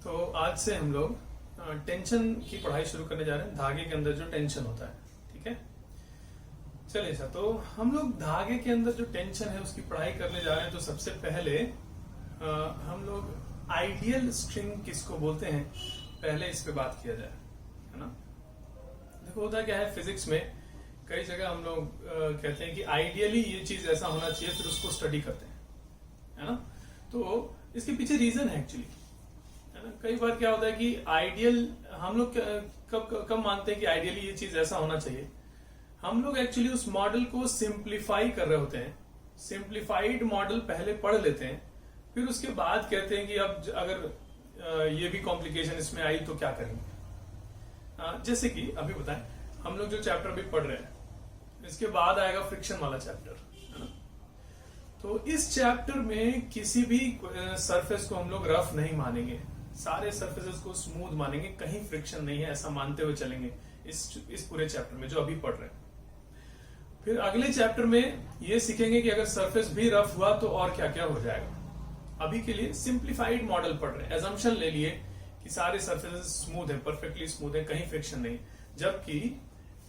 तो आज से हम लोग टेंशन की पढ़ाई शुरू करने जा रहे हैं। धागे के अंदर जो टेंशन होता है, ठीक है। चलिए सर, तो हम लोग धागे के अंदर जो टेंशन है उसकी पढ़ाई करने जा रहे हैं। तो सबसे पहले हम लोग आइडियल स्ट्रिंग किसको बोलते हैं, पहले इस पे बात किया जाए, है ना। देखो होता क्या है, फिजिक्स में कई जगह हम लोग कहते हैं कि आइडियली ये चीज ऐसा होना चाहिए, फिर उसको स्टडी करते हैं, है ना। तो इसके पीछे रीजन है एक्चुअली, है ना। कई बार क्या होता है कि आइडियल हम लोग कब मानते हैं कि आइडियली ये चीज ऐसा होना चाहिए। हम लोग एक्चुअली उस मॉडल को सिंप्लीफाई कर रहे होते हैं, सिंप्लीफाइड मॉडल पहले पढ़ लेते हैं, फिर उसके बाद कहते हैं कि अब अगर ये भी कॉम्प्लिकेशन इसमें आई तो क्या करेंगे। जैसे कि अभी बताएं, हम लोग जो चैप्टर अभी पढ़ रहे हैं इसके बाद आएगा फ्रिक्शन वाला चैप्टर, है ना। तो इस चैप्टर में किसी भी सरफेस को हम लोग रफ नहीं मानेंगे, सारे सरफेसेस को स्मूथ मानेंगे, कहीं फ्रिक्शन नहीं है ऐसा मानते हुए चलेंगे इस पूरे चैप्टर में जो अभी पढ़ रहे हैं। फिर अगले चैप्टर में ये सीखेंगे कि अगर सरफेस भी रफ हुआ तो और क्या क्या हो जाएगा। अभी के लिए सिंप्लीफाइड मॉडल पढ़ रहे हैं, एजम्पशन ले लिए कि सारे सरफेसेस स्मूथ है, परफेक्टली स्मूथ है, कहीं फ्रिक्शन नहीं। जबकि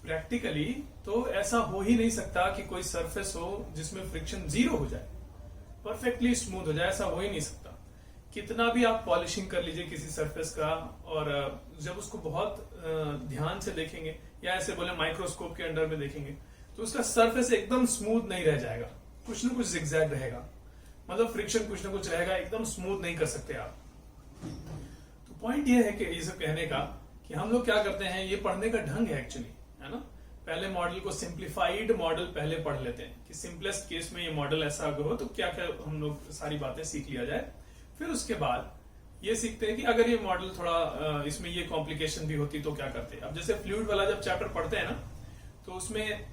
प्रैक्टिकली तो ऐसा हो ही नहीं सकता कि कोई सरफेस हो जिसमें फ्रिक्शन जीरो हो जाए, परफेक्टली स्मूथ हो जाए, ऐसा हो ही नहीं सकता। कितना भी आप पॉलिशिंग कर लीजिए किसी सरफेस का, और जब उसको बहुत ध्यान से देखेंगे या ऐसे बोले माइक्रोस्कोप के अंडर में देखेंगे तो उसका सरफेस एकदम स्मूथ नहीं रह जाएगा, कुछ ना कुछ जिगजैग रहेगा, मतलब फ्रिक्शन कुछ ना कुछ रहेगा, एकदम स्मूथ नहीं कर सकते आप। तो पॉइंट ये है कि ये सब कहने का कि हम लोग क्या करते हैं, ये पढ़ने का ढंग है एक्चुअली, है ना। पहले मॉडल को सिंप्लीफाइड मॉडल पहले पढ़ लेते हैं कि सिंपलेस्ट केस में ये मॉडल ऐसा अगर हो तो क्या क्या हम लोग सारी बातें सीख लिया जाए। फिर उसके बाद ये सीखते हैं कि अगर ये मॉडल थोड़ा इसमें ये कॉम्प्लिकेशन भी होती तो क्या करते हैं। अब जैसे फ्लूइड वाला जब चैप्टर पढ़ते हैं ना, तो उसमें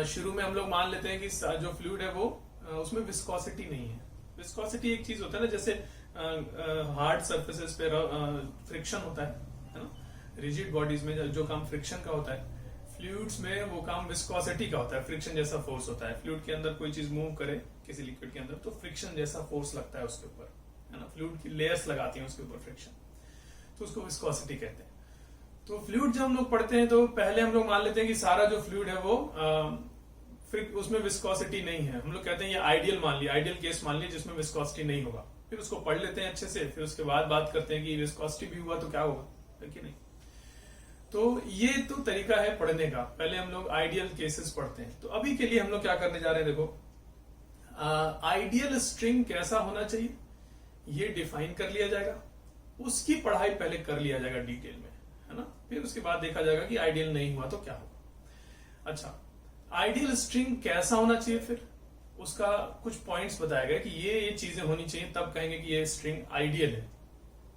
शुरू में हम लोग मान लेते हैं कि जो फ्लूइड है वो उसमें विस्कोसिटी नहीं है। विस्कोसिटी एक चीज होता है ना, जैसे हार्ड सरफेसेस पे फ्रिक्शन होता है ना। रिजिड बॉडीज में जो काम फ्रिक्शन का होता है, फ्लूइड्स में वो काम विस्कोसिटी का होता है, फ्रिक्शन जैसा फोर्स होता है। फ्लूइड के अंदर कोई चीज मूव करे किसी लिक्विड के अंदर तो फ्रिक्शन जैसा फोर्स लगता है उसके ऊपर, है ना। फ्लूइड की लेयर्स लगाती हैं उसके ऊपर फ्रिक्शन, तो उसको विस्कोसिटी कहते हैं। तो फ्लूइड जब हम लोग पढ़ते हैं तो पहले हम लोग मान लेते हैं कि सारा जो फ्लूइड है वो उसमें विस्कोसिटी नहीं है। हम लोग कहते हैं ये आइडियल मान लिया, आइडियल केस मान लिया जिसमें विस्कोसिटी नहीं होगा। फिर उसको पढ़ लेते हैं अच्छे से, फिर उसके बाद बात करते हैं कि विस्कोसिटी भी हुआ तो क्या होगा, है कि नहीं। तो ये तो तरीका है पढ़ने का, पहले हम लोग आइडियल केसेस पढ़ते हैं। तो अभी के लिए हम लोग क्या करने जा रहे हैं, देखो आइडियल स्ट्रिंग कैसा होना चाहिए ये डिफाइन कर लिया जाएगा, उसकी पढ़ाई पहले कर लिया जाएगा डिटेल में, है ना। फिर उसके बाद देखा जाएगा कि आइडियल नहीं हुआ तो क्या होगा। अच्छा, आइडियल स्ट्रिंग कैसा होना चाहिए, फिर उसका कुछ पॉइंट्स बताया गया कि ये चीजें होनी चाहिए, तब कहेंगे कि ये स्ट्रिंग आइडियल है।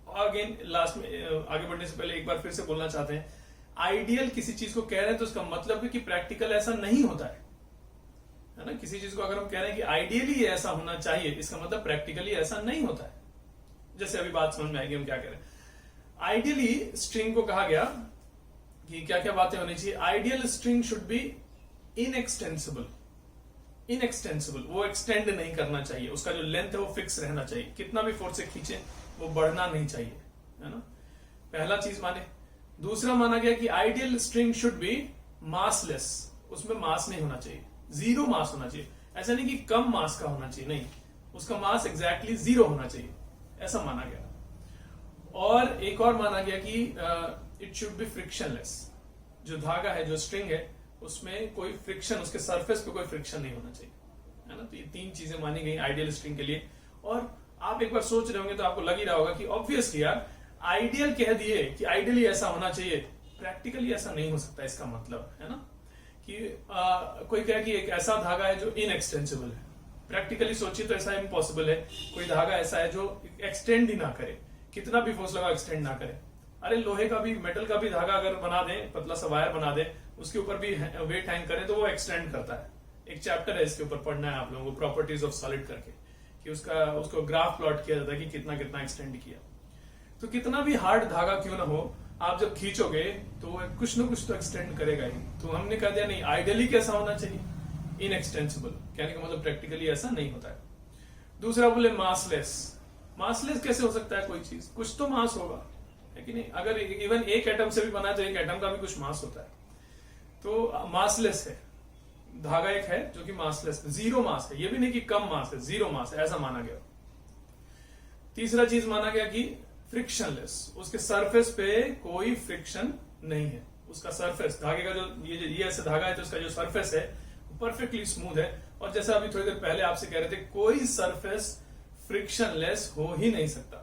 और अगेन लास्ट में आगे बढ़ने से पहले एक बार फिर से बोलना चाहते हैं, आइडियल किसी चीज को कह रहे हैं तो उसका मतलब है कि प्रैक्टिकल ऐसा नहीं होता है ना। किसी चीज को अगर हम कह रहे हैं कि आइडियली ऐसा होना चाहिए, इसका मतलब प्रैक्टिकली ऐसा नहीं होता है। जैसे अभी बात समझ में आएगी हम क्या कह रहे हैं। आइडियली स्ट्रिंग को कहा गया कि क्या क्या बातें होनी चाहिए। Ideal string should be inextensible, inextensible, वो एक्सटेंड नहीं करना चाहिए, उसका जो लेंथ है वो फिक्स रहना चाहिए, कितना भी फोर्स से खींचे वो बढ़ना नहीं चाहिए, है ना। पहला चीज माने। दूसरा माना गया कि ideal string should be massless, उसमें मास नहीं होना चाहिए, जीरो मास होना चाहिए। ऐसा नहीं कि कम मास का होना चाहिए, नहीं, उसका मास एग्जैक्टली जीरो होना चाहिए, ऐसा माना गया। और एक और माना गया कि इट शुड बी फ्रिक्शनलेस, जो धागा है, जो स्ट्रिंग है, उसमें कोई फ्रिक्शन, उसके सरफेस पे कोई फ्रिक्शन नहीं होना चाहिए, है ना। तो ये तीन चीजें मानी गई आइडियल स्ट्रिंग के लिए। और आप एक बार सोच रहे होंगे तो आपको लग ही रहा होगा कि ऑब्वियसली यार आइडियल कह दिए कि आइडियली ऐसा होना चाहिए, प्रैक्टिकली ऐसा नहीं हो सकता, इसका मतलब, है ना, कि कोई कहे कि एक ऐसा धागा है जो इनएक्सटेंसिबल है। प्रैक्टिकली सोचिए तो ऐसा इम्पॉसिबल है, कोई धागा ऐसा है जो एक्सटेंड ही ना करे, कितना भी फोर्स लगा एक्सटेंड ना करे। अरे लोहे का भी, मेटल का भी धागा अगर बना दे, पतला सा वायर बना दे, उसके ऊपर भी वेट हैंग करें तो वो एक्सटेंड करता है। एक चैप्टर है इसके ऊपर पढ़ना है आप लोगों को, प्रॉपर्टीज ऑफ सॉलिड करके, कि उसको ग्राफ प्लॉट किया जाता है कि कितना कितना एक्सटेंड किया। तो कितना भी हार्ड धागा क्यों ना हो, आप जब खींचोगे तो कुछ ना कुछ तो एक्सटेंड करेगा ही। तो हमने कह दिया नहीं, आइडियली कैसा होना चाहिए, इनएक्सटेंसिबल, कहने का मतलब प्रैक्टिकली ऐसा नहीं होता है। दूसरा बोले मासलेस, मासलेस कैसे हो सकता है कोई चीज? कुछ तो मास होगा, है कि नहीं? अगर इवन एक एटम से भी बना है तो एक एटम का भी कुछ मास होता है, तो मासलेस है। धागा एक है जो कि मासलेस, जीरो मास है, ये भी नहीं कि कम मास है, जीरो मास है, ऐसा माना गया। तीसरा चीज माना गया कि फ्रिक्शनलेस, उसके सरफेस पे कोई फ्रिक्शन नहीं है। उसका सरफेस, धागे का जो ये ऐसे धागा है तो उसका जो सरफेस है परफेक्टली स्मूथ है। और जैसा अभी थोड़ी देर पहले आपसे कह रहे थे, कोई सरफेस फ्रिक्शनलेस हो ही नहीं सकता,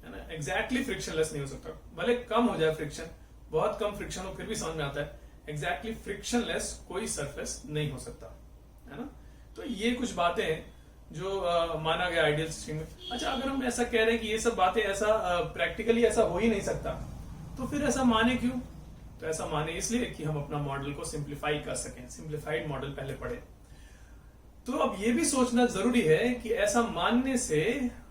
है ना? एग्जैक्टली फ्रिक्शनलेस नहीं हो सकता, भले कम हो जाए फ्रिक्शन, बहुत कम फ्रिक्शन हो फिर भी समझ में आता है, एग्जैक्टली फ्रिक्शनलेस कोई सरफेस नहीं हो सकता, है ना? तो ये कुछ बातें हैं जो माना गया आइडियल स्ट्रिंग में। अच्छा, अगर हम ऐसा कह रहे हैं कि ये सब बातें ऐसा प्रैक्टिकली ऐसा हो ही नहीं सकता, तो फिर ऐसा माने क्यों? तो ऐसा माने इसलिए कि हम अपना मॉडल को सिंप्लीफाई कर सकें, सिंप्लीफाइड मॉडल पहले पढ़े। तो अब ये भी सोचना जरूरी है कि ऐसा मानने से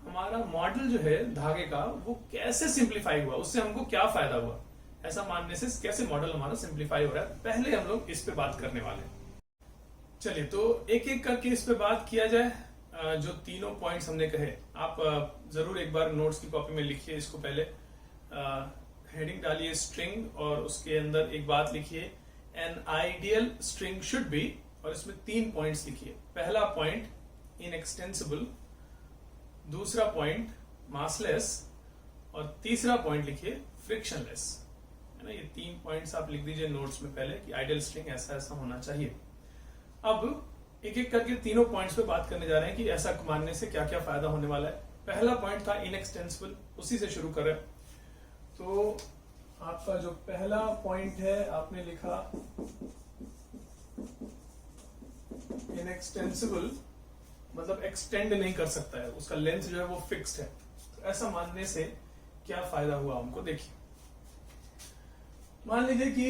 हमारा मॉडल जो है धागे का वो कैसे सिंप्लीफाई हुआ, उससे हमको क्या फायदा हुआ, ऐसा मानने से कैसे मॉडल हमारा सिंप्लीफाई हो रहा है, पहले हम लोग इस पे बात करने वाले। चलिए, तो एक एक करके इस पे बात किया जाए। जो तीनों पॉइंट्स हमने कहे, आप जरूर एक बार नोट्स की कॉपी में लिखिए इसको। पहले हेडिंग डालिए स्ट्रिंग और उसके अंदर एक बात लिखिए, N ideal string should be, और इसमें 3 पॉइंट्स लिखिए। पहला पॉइंट इनएक्सटेंसिबल, दूसरा पॉइंट मासलेस, और तीसरा पॉइंट लिखिए फ्रिक्शनलेस, है ना? ये 3 पॉइंट्स आप लिख दीजिए नोट्स में पहले कि आइडियल स्ट्रिंग ऐसा ऐसा होना चाहिए। अब एक एक करके तीनों पॉइंट्स पे बात करने जा रहे हैं कि ऐसा मानने से क्या क्या फायदा होने वाला है। पहला पॉइंट था इनएक्सटेंसिबल, उसी से शुरू करें। तो आपका जो पहला पॉइंट है, आपने लिखा इनएक्सटेंसिबल, मतलब एक्सटेंड नहीं कर सकता है, उसका लेंथ जो है वो फिक्स्ड है। तो ऐसा मानने से क्या फायदा हुआ हमको, देखिए। मान लीजिए कि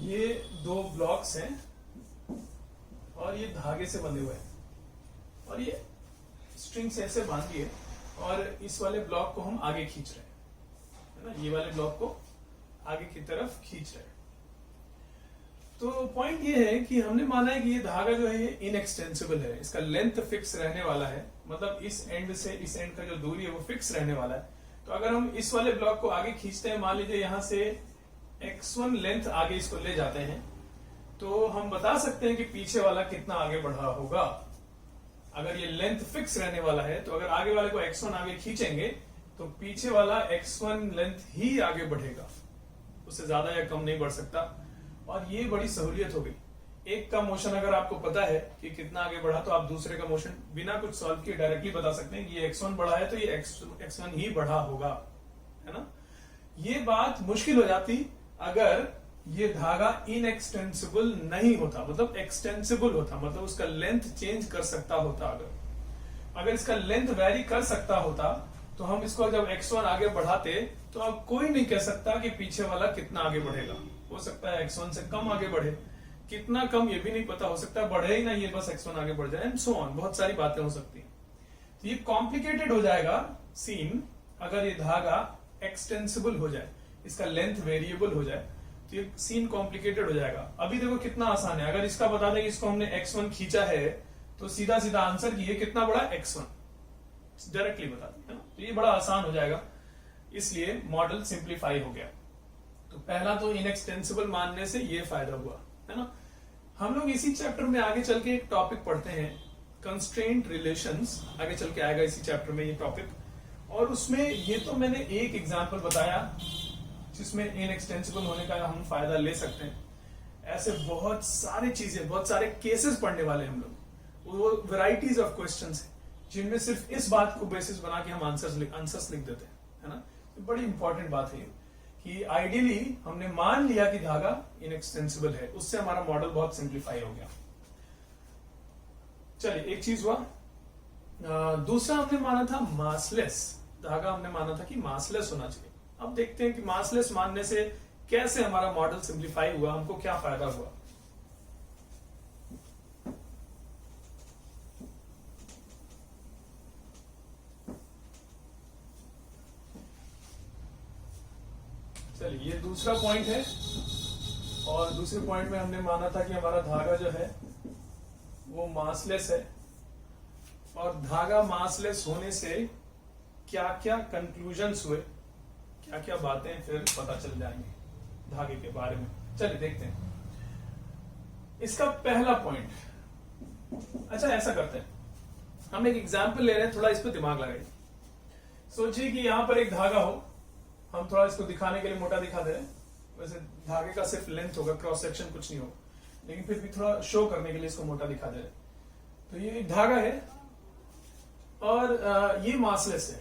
ये 2 ब्लॉक्स हैं और ये धागे से बंधे हुए हैं, और ये स्ट्रिंग से ऐसे बांधिए, और इस वाले ब्लॉक को हम आगे खींच रहे हैं, है ना? ये वाले ब्लॉक को आगे की तरफ खींच रहे हैं। तो पॉइंट ये है कि हमने माना है कि ये धागा जो है ये इनएक्सटेंसिबल है, इसका लेंथ फिक्स रहने वाला है, मतलब इस एंड से इस एंड का जो दूरी है वो फिक्स रहने वाला है। तो अगर हम इस वाले ब्लॉक को आगे खींचते हैं, मान लीजिए यहां से x1 लेंथ आगे इसको ले जाते हैं, तो हम बता सकते हैं कि पीछे वाला कितना आगे बढ़ा होगा। अगर ये लेंथ फिक्स रहने वाला है तो अगर आगे वाले को x1 आगे खींचेंगे तो पीछे वाला x1 लेंथ ही आगे बढ़ेगा, उससे ज्यादा या कम नहीं बढ़ सकता। और ये बड़ी सहूलियत हो गई, एक का मोशन अगर आपको पता है कि कितना आगे बढ़ा, तो आप दूसरे का मोशन बिना कुछ सॉल्व किए डायरेक्टली बता सकते हैं कि ये x1 बढ़ा है तो ये x1 ही बढ़ा होगा, है ना? ये बात मुश्किल हो जाती अगर ये धागा इनएक्सटेंसिबल नहीं होता, मतलब एक्सटेंसिबल होता, मतलब उसका लेंथ चेंज कर सकता होता। अगर इसका लेंथ वेरी कर सकता होता तो हम इसको जब x1 आगे बढ़ाते तो अब कोई नहीं कह सकता कि पीछे वाला कितना आगे बढ़ेगा। हो सकता है x1 से कम आगे बढ़े, कितना कम ये भी नहीं पता, हो सकता है बढ़े ही ना, ये बस x1 आगे बढ़ जाए, एंड सो ऑन, बहुत सारी बातें हो सकती हैं। तो ये कॉम्प्लिकेटेड हो जाएगा सीन अगर ये धागा एक्सटेंसिबल हो जाए, इसका लेंथ वेरिएबल हो जाए, तो ये सीन कॉम्प्लिकेटेड हो जाएगा। अभी देखो कितना आसान है, अगर इसका बता दें कि इसको हमने x1 खींचा है तो सीधा सीधा आंसर की ये कितना बड़ा x1 डायरेक्टली बता दें, है ना? तो ये बड़ा आसान हो जाएगा, इसलिए मॉडल सिंप्लीफाई हो गया। तो पहला तो इनएक्सटेंसिबल मानने से ये फायदा हुआ, है ना? हम लोग इसी चैप्टर में आगे चल के एक टॉपिक पढ़ते हैं, कंस्ट्रेंट रिलेशंस, आगे चल के आएगा इसी चैप्टर में ये टॉपिक। और उसमें ये तो मैंने एक एग्जांपल बताया जिसमें इनएक्सटेंसिबल होने का हम फायदा ले सकते हैं। ऐसे बहुत सारी चीजें, बहुत सारे केसेस पढ़ने वाले हम लोग, वो वैरायटीज ऑफ क्वेश्चंस हैं जिनमें सिर्फ इस बात को बेसिस बना के हम आंसर्स लिख देते हैं, है ना? तो बड़ी इंपॉर्टेंट बात है कि आइडियली हमने मान लिया कि धागा इनएक्सटेंसिबल है, उससे हमारा मॉडल बहुत सिंप्लीफाई हो गया। चलिए, एक चीज हुआ। दूसरा हमने माना था मासलेस धागा, हमने माना था कि मासलेस होना चाहिए। अब देखते हैं कि मासलेस मानने से कैसे हमारा मॉडल सिंप्लीफाई हुआ, हमको क्या फायदा हुआ। चलिए, ये दूसरा पॉइंट है, और दूसरे पॉइंट में हमने माना था कि हमारा धागा जो है वो मासलेस है, और धागा मासलेस होने से क्या क्या कंक्लूजन्स हुए, क्या क्या बातें फिर पता चल जाएंगी धागे के बारे में। चलिए देखते हैं इसका पहला पॉइंट। अच्छा ऐसा करते हैं, हम एक एग्जाम्पल ले रहे हैं, थोड़ा इस पर दिमाग लगाइए। सोचिए कि यहां पर एक धागा हो, हम थोड़ा इसको दिखाने के लिए मोटा दिखा दे रहे हैं, वैसे धागे का सिर्फ लेंथ होगा, क्रॉस सेक्शन कुछ नहीं होगा, लेकिन फिर भी थोड़ा शो करने के लिए इसको मोटा दिखा दे रहे हैं। तो ये एक धागा है और ये मासलेस है,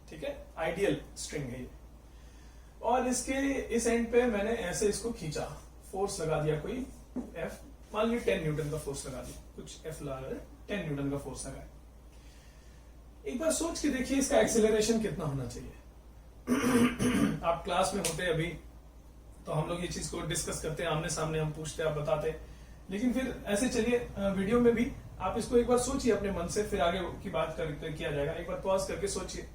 ठीक है, आइडियल स्ट्रिंग है ये, और इसके इस एंड पे मैंने ऐसे इसको खींचा, फोर्स लगा दिया कोई एफ, मान लीजिए 10 न्यूटन का फोर्स लगा दिया, कुछ एफ लगा रहे 10 न्यूटन का फोर्स लगाया। एक बार सोच के देखिए इसका एक्सेलरेशन कितना होना चाहिए। आप क्लास में होते अभी तो हम लोग ये चीज को डिस्कस करते हैं, आमने सामने हम पूछते, आप बताते, लेकिन फिर ऐसे चलिए वीडियो में भी आप इसको एक बार सोचिए अपने मन से, फिर आगे की बात किया जाएगा। एक बार पॉज करके सोचिए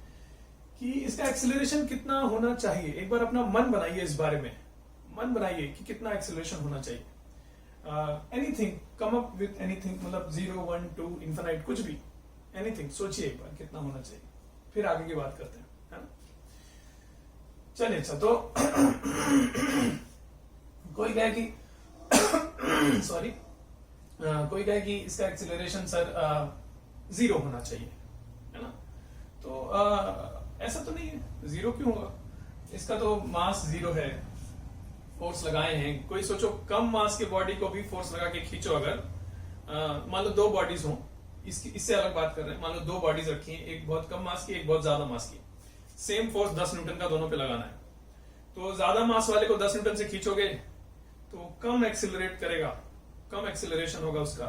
कि इसका एक्सेलरेशन कितना होना चाहिए। एक बार अपना मन बनाइए, इस बारे में मन बनाइए कि कितना एक्सेलरेशन होना चाहिए। Anything, come up with anything, मतलब 0, 1, 2 इन्फिनाइट, कुछ भी, एनीथिंग सोचिए एक बार कितना होना चाहिए, फिर आगे की बात करते हैं, है ना। चलिए अच्छा, तो कोई कहे कि सॉरी कोई कहे कि इसका एक्सेलरेशन सर 0 होना चाहिए, है ना। तो ऐसा तो नहीं है, 0 क्यों होगा, इसका तो मास 0 है, फोर्स लगाए हैं। कोई सोचो कम मास के बॉडी को भी फोर्स लगा के खींचो, अगर मान लो 2 बॉडीज हो, इससे अलग बात कर रहे हैं, मान लो 2 बॉडीज रखी हैं, एक बहुत कम मास की, एक बहुत ज्यादा मास की, सेम फोर्स 10 न्यूटन का दोनों पे लगाना है, तो ज्यादा मास वाले को 10 न्यूटन से खींचोगे तो कम एक्सिलरेट करेगा, कम एक्सिलरेशन होगा उसका।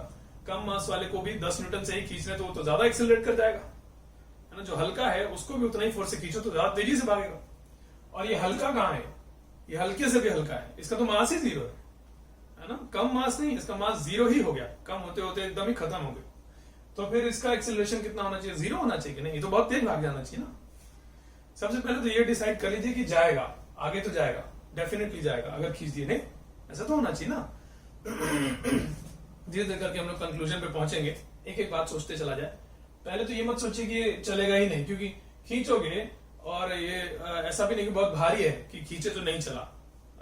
कम मास वाले को भी 10 न्यूटन से ही खींचना है तो वो तो ज्यादा एक्सिलरेट कर जाएगा, है ना। जो हल्का है उसको भी उतना ही फोर्स से खींचो तो ज्यादा तेजी से भागेगा। और ये हल्का कहाँ है, ये हल्के से भी हल्का है, इसका तो मास ही 0 है ना, कम मास नहीं, इसका मास 0 ही हो गया, कम होते होते एकदम ही खत्म हो गए। तो फिर इसका एक्सेलरेशन कितना होना चाहिए, 0 होना चाहिए कि नहीं, ये तो बहुत तेज भाग जाना चाहिए ना। सबसे पहले तो ये डिसाइड कर लीजिए कि जाएगा, आगे तो जाएगा, डेफिनेटली जाएगा अगर खींच दिए, नहीं ऐसा तो होना चाहिए ना। धीरे धीरे करके हम लोग कंक्लूजन पे पहुंचेंगे, एक एक बात सोचते चला जाए। पहले तो ये मत सोचिए कि ये चलेगा ही नहीं, क्योंकि खींचोगे और ये ऐसा भी नहीं कि बहुत भारी है कि खींचे तो नहीं चला,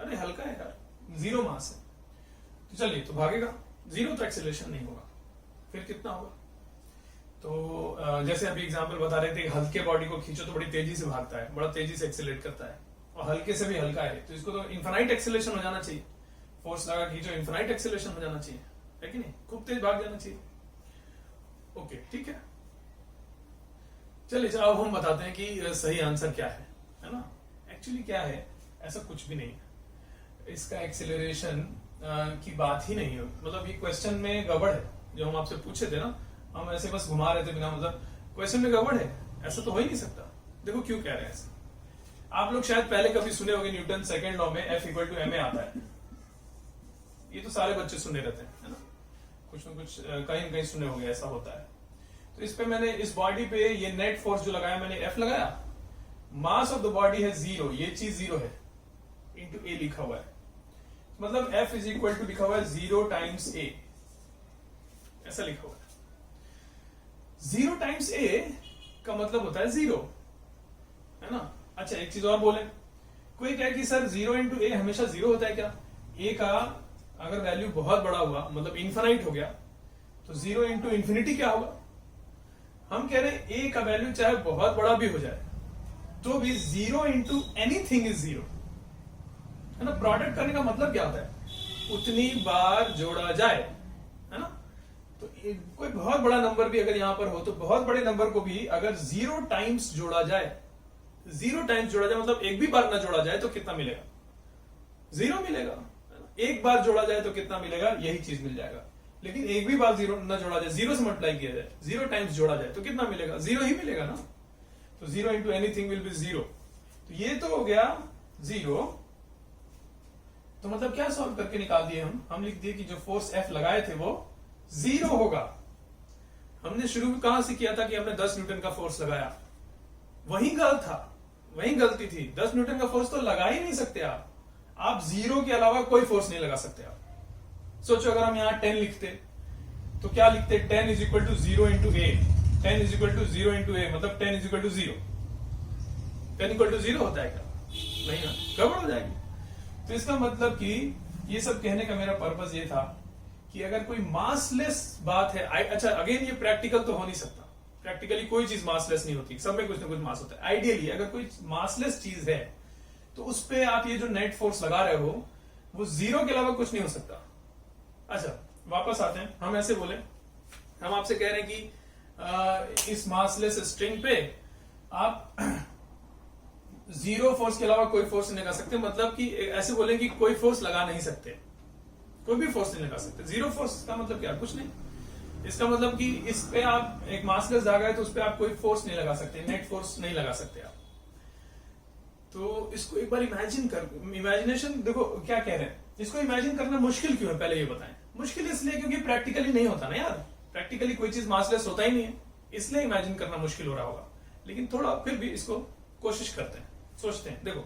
अरे हल्का है यार, 0 मास है, तो चलिए तो भागेगा, 0 तो एक्सेलरेशन नहीं होगा। फिर कितना होगा, तो जैसे अभी एग्जांपल बता रहे थे, हल्के बॉडी को खींचो तो बड़ी तेजी से भागता है, बड़ा तेजी से एक्सेलरेट करता है, और हल्के से भी हल्का है तो इसको तो इन्फिनाइट एक्सेलरेशन हो जाना चाहिए, फोर्स लगा खींचो इन्फिनाइट एक्सेलरेशन हो जाना चाहिए, है कि नहीं, खूब तेज भाग जाना चाहिए। ओके ठीक है, चलिए अब हम बताते हैं कि सही आंसर क्या है ना। एक्चुअली क्या है, ऐसा कुछ भी नहीं है, इसका एक्सेलरेशन की बात ही नहीं है, मतलब ये क्वेश्चन में गड़बड़ है, जो हम आपसे पूछे थे ना, हम ऐसे बस घुमा रहे थे बिना मतलब, क्वेश्चन में गड़बड़ है, ऐसा तो हो ही नहीं सकता। देखो क्यों कह रहे हैं ऐसा, आप लोग शायद पहले कभी सुने होंगे न्यूटन सेकंड लॉ में F = ma आता है, ये तो सारे बच्चे सुने रहते हैं, है ना, कुछ न कुछ कहीं न कहीं सुने होंगे ऐसा होता है। तो इस पे मैंने इस बॉडी पे ये नेट फोर्स जो लगाया मैंने F लगाया, मास ऑफ द बॉडी है 0, ये चीज 0 है, इंटू A लिखा हुआ है, मतलब F = लिखा हुआ है 0 टाइम्स A, ऐसा लिखा हुआ है। 0 टाइम्स A का मतलब होता है 0, है ना। अच्छा एक चीज और बोले, कोई कहे कि सर 0 × A हमेशा 0 होता है क्या, A का अगर वैल्यू बहुत बड़ा हुआ, मतलब इन्फिनाइट हो गया, तो 0 × इन्फिनिटी क्या होगा। हम कह रहे हैं A का वैल्यू चाहे बहुत बड़ा भी हो जाए तो भी 0 × एनीथिंग इज 0, है ना। प्रोडक्ट करने का मतलब क्या होता है, उतनी बार जोड़ा जाए, है ना। तो कोई बहुत बड़ा नंबर भी अगर यहां पर हो, तो बहुत बड़े नंबर को भी अगर 0 टाइम्स जोड़ा जाए, 0 टाइम्स जोड़ा जाए मतलब एक भी बार ना जोड़ा जाए तो कितना मिलेगा, 0 मिलेगा। एक बार जोड़ा जाए तो कितना मिलेगा, यही चीज मिल जाएगा। लेकिन एक भी बार 0 ना जोड़ा जाए, 0 से मल्टीप्लाई किया जाए, 0 टाइम्स जोड़ा जाए तो कितना मिलेगा, 0 ही मिलेगा ना। तो 0 × एनीथिंग विल बी 0, तो ये तो हो गया 0। तो मतलब क्या सॉल्व करके निकाल दिए हम लिख दिए कि जो फोर्स F लगाए थे वो 0 होगा। हमने शुरू में कहां से किया था कि हमने 10 न्यूटन का फोर्स लगाया, वही गलत था, वही गलती थी। 10 न्यूटन का फोर्स तो लगा ही नहीं सकते आप 0 के अलावा कोई फोर्स नहीं लगा सकते आप। सोचो अगर हम यहां 10 लिखते तो क्या लिखते, 10 = 0 × A, 10 = 0 × A मतलब 10 = 0। 10 इक्वल टू 0 होता है क्या? नहीं ना, गड़बड़ हो जाएगी। तो इसका मतलब कि ये सब कहने का मेरा पर्पस ये था कि अगर कोई मासलेस बात है, अच्छा अगेन ये प्रैक्टिकल तो हो नहीं सकता, प्रैक्टिकली कोई चीज मासलेस नहीं होती, सब में कुछ ना कुछ मास होता है। आइडियली अगर कोई मासलेस चीज है तो उस पे आप ये जो नेट फोर्स लगा रहे हो वो 0 के अलावा कुछ नहीं हो सकता। अच्छा वापस आते हैं, हम ऐसे बोले, हम आपसे कह रहे हैं कि इस मासलेस स्ट्रिंग पे आप 0 फोर्स के अलावा कोई फोर्स नहीं लगा सकते, मतलब कि ऐसे बोले कि कोई फोर्स लगा नहीं सकते, कोई भी फोर्स नहीं लगा सकते। 0 फोर्स का मतलब क्या? कुछ नहीं। इसका मतलब कि इस पे आप एक मासलेस धागा है तो उस पे आप कोई फोर्स नहीं लगा सकते, नेट फोर्स नहीं लगा सकते आप। तो इसको एक बार इमेजिनेशन देखो क्या कह रहे हैं। इसको इमेजिन करना मुश्किल क्यों है, पहले ये बताएं। मुश्किल इसलिए क्योंकि प्रैक्टिकली नहीं होता ना यार, प्रैक्टिकली कोई चीज मासलेस होता ही नहीं है, इसलिए इमेजिन करना मुश्किल हो रहा होगा। लेकिन थोड़ा फिर भी इसको कोशिश करते हैं, सोचते हैं। देखो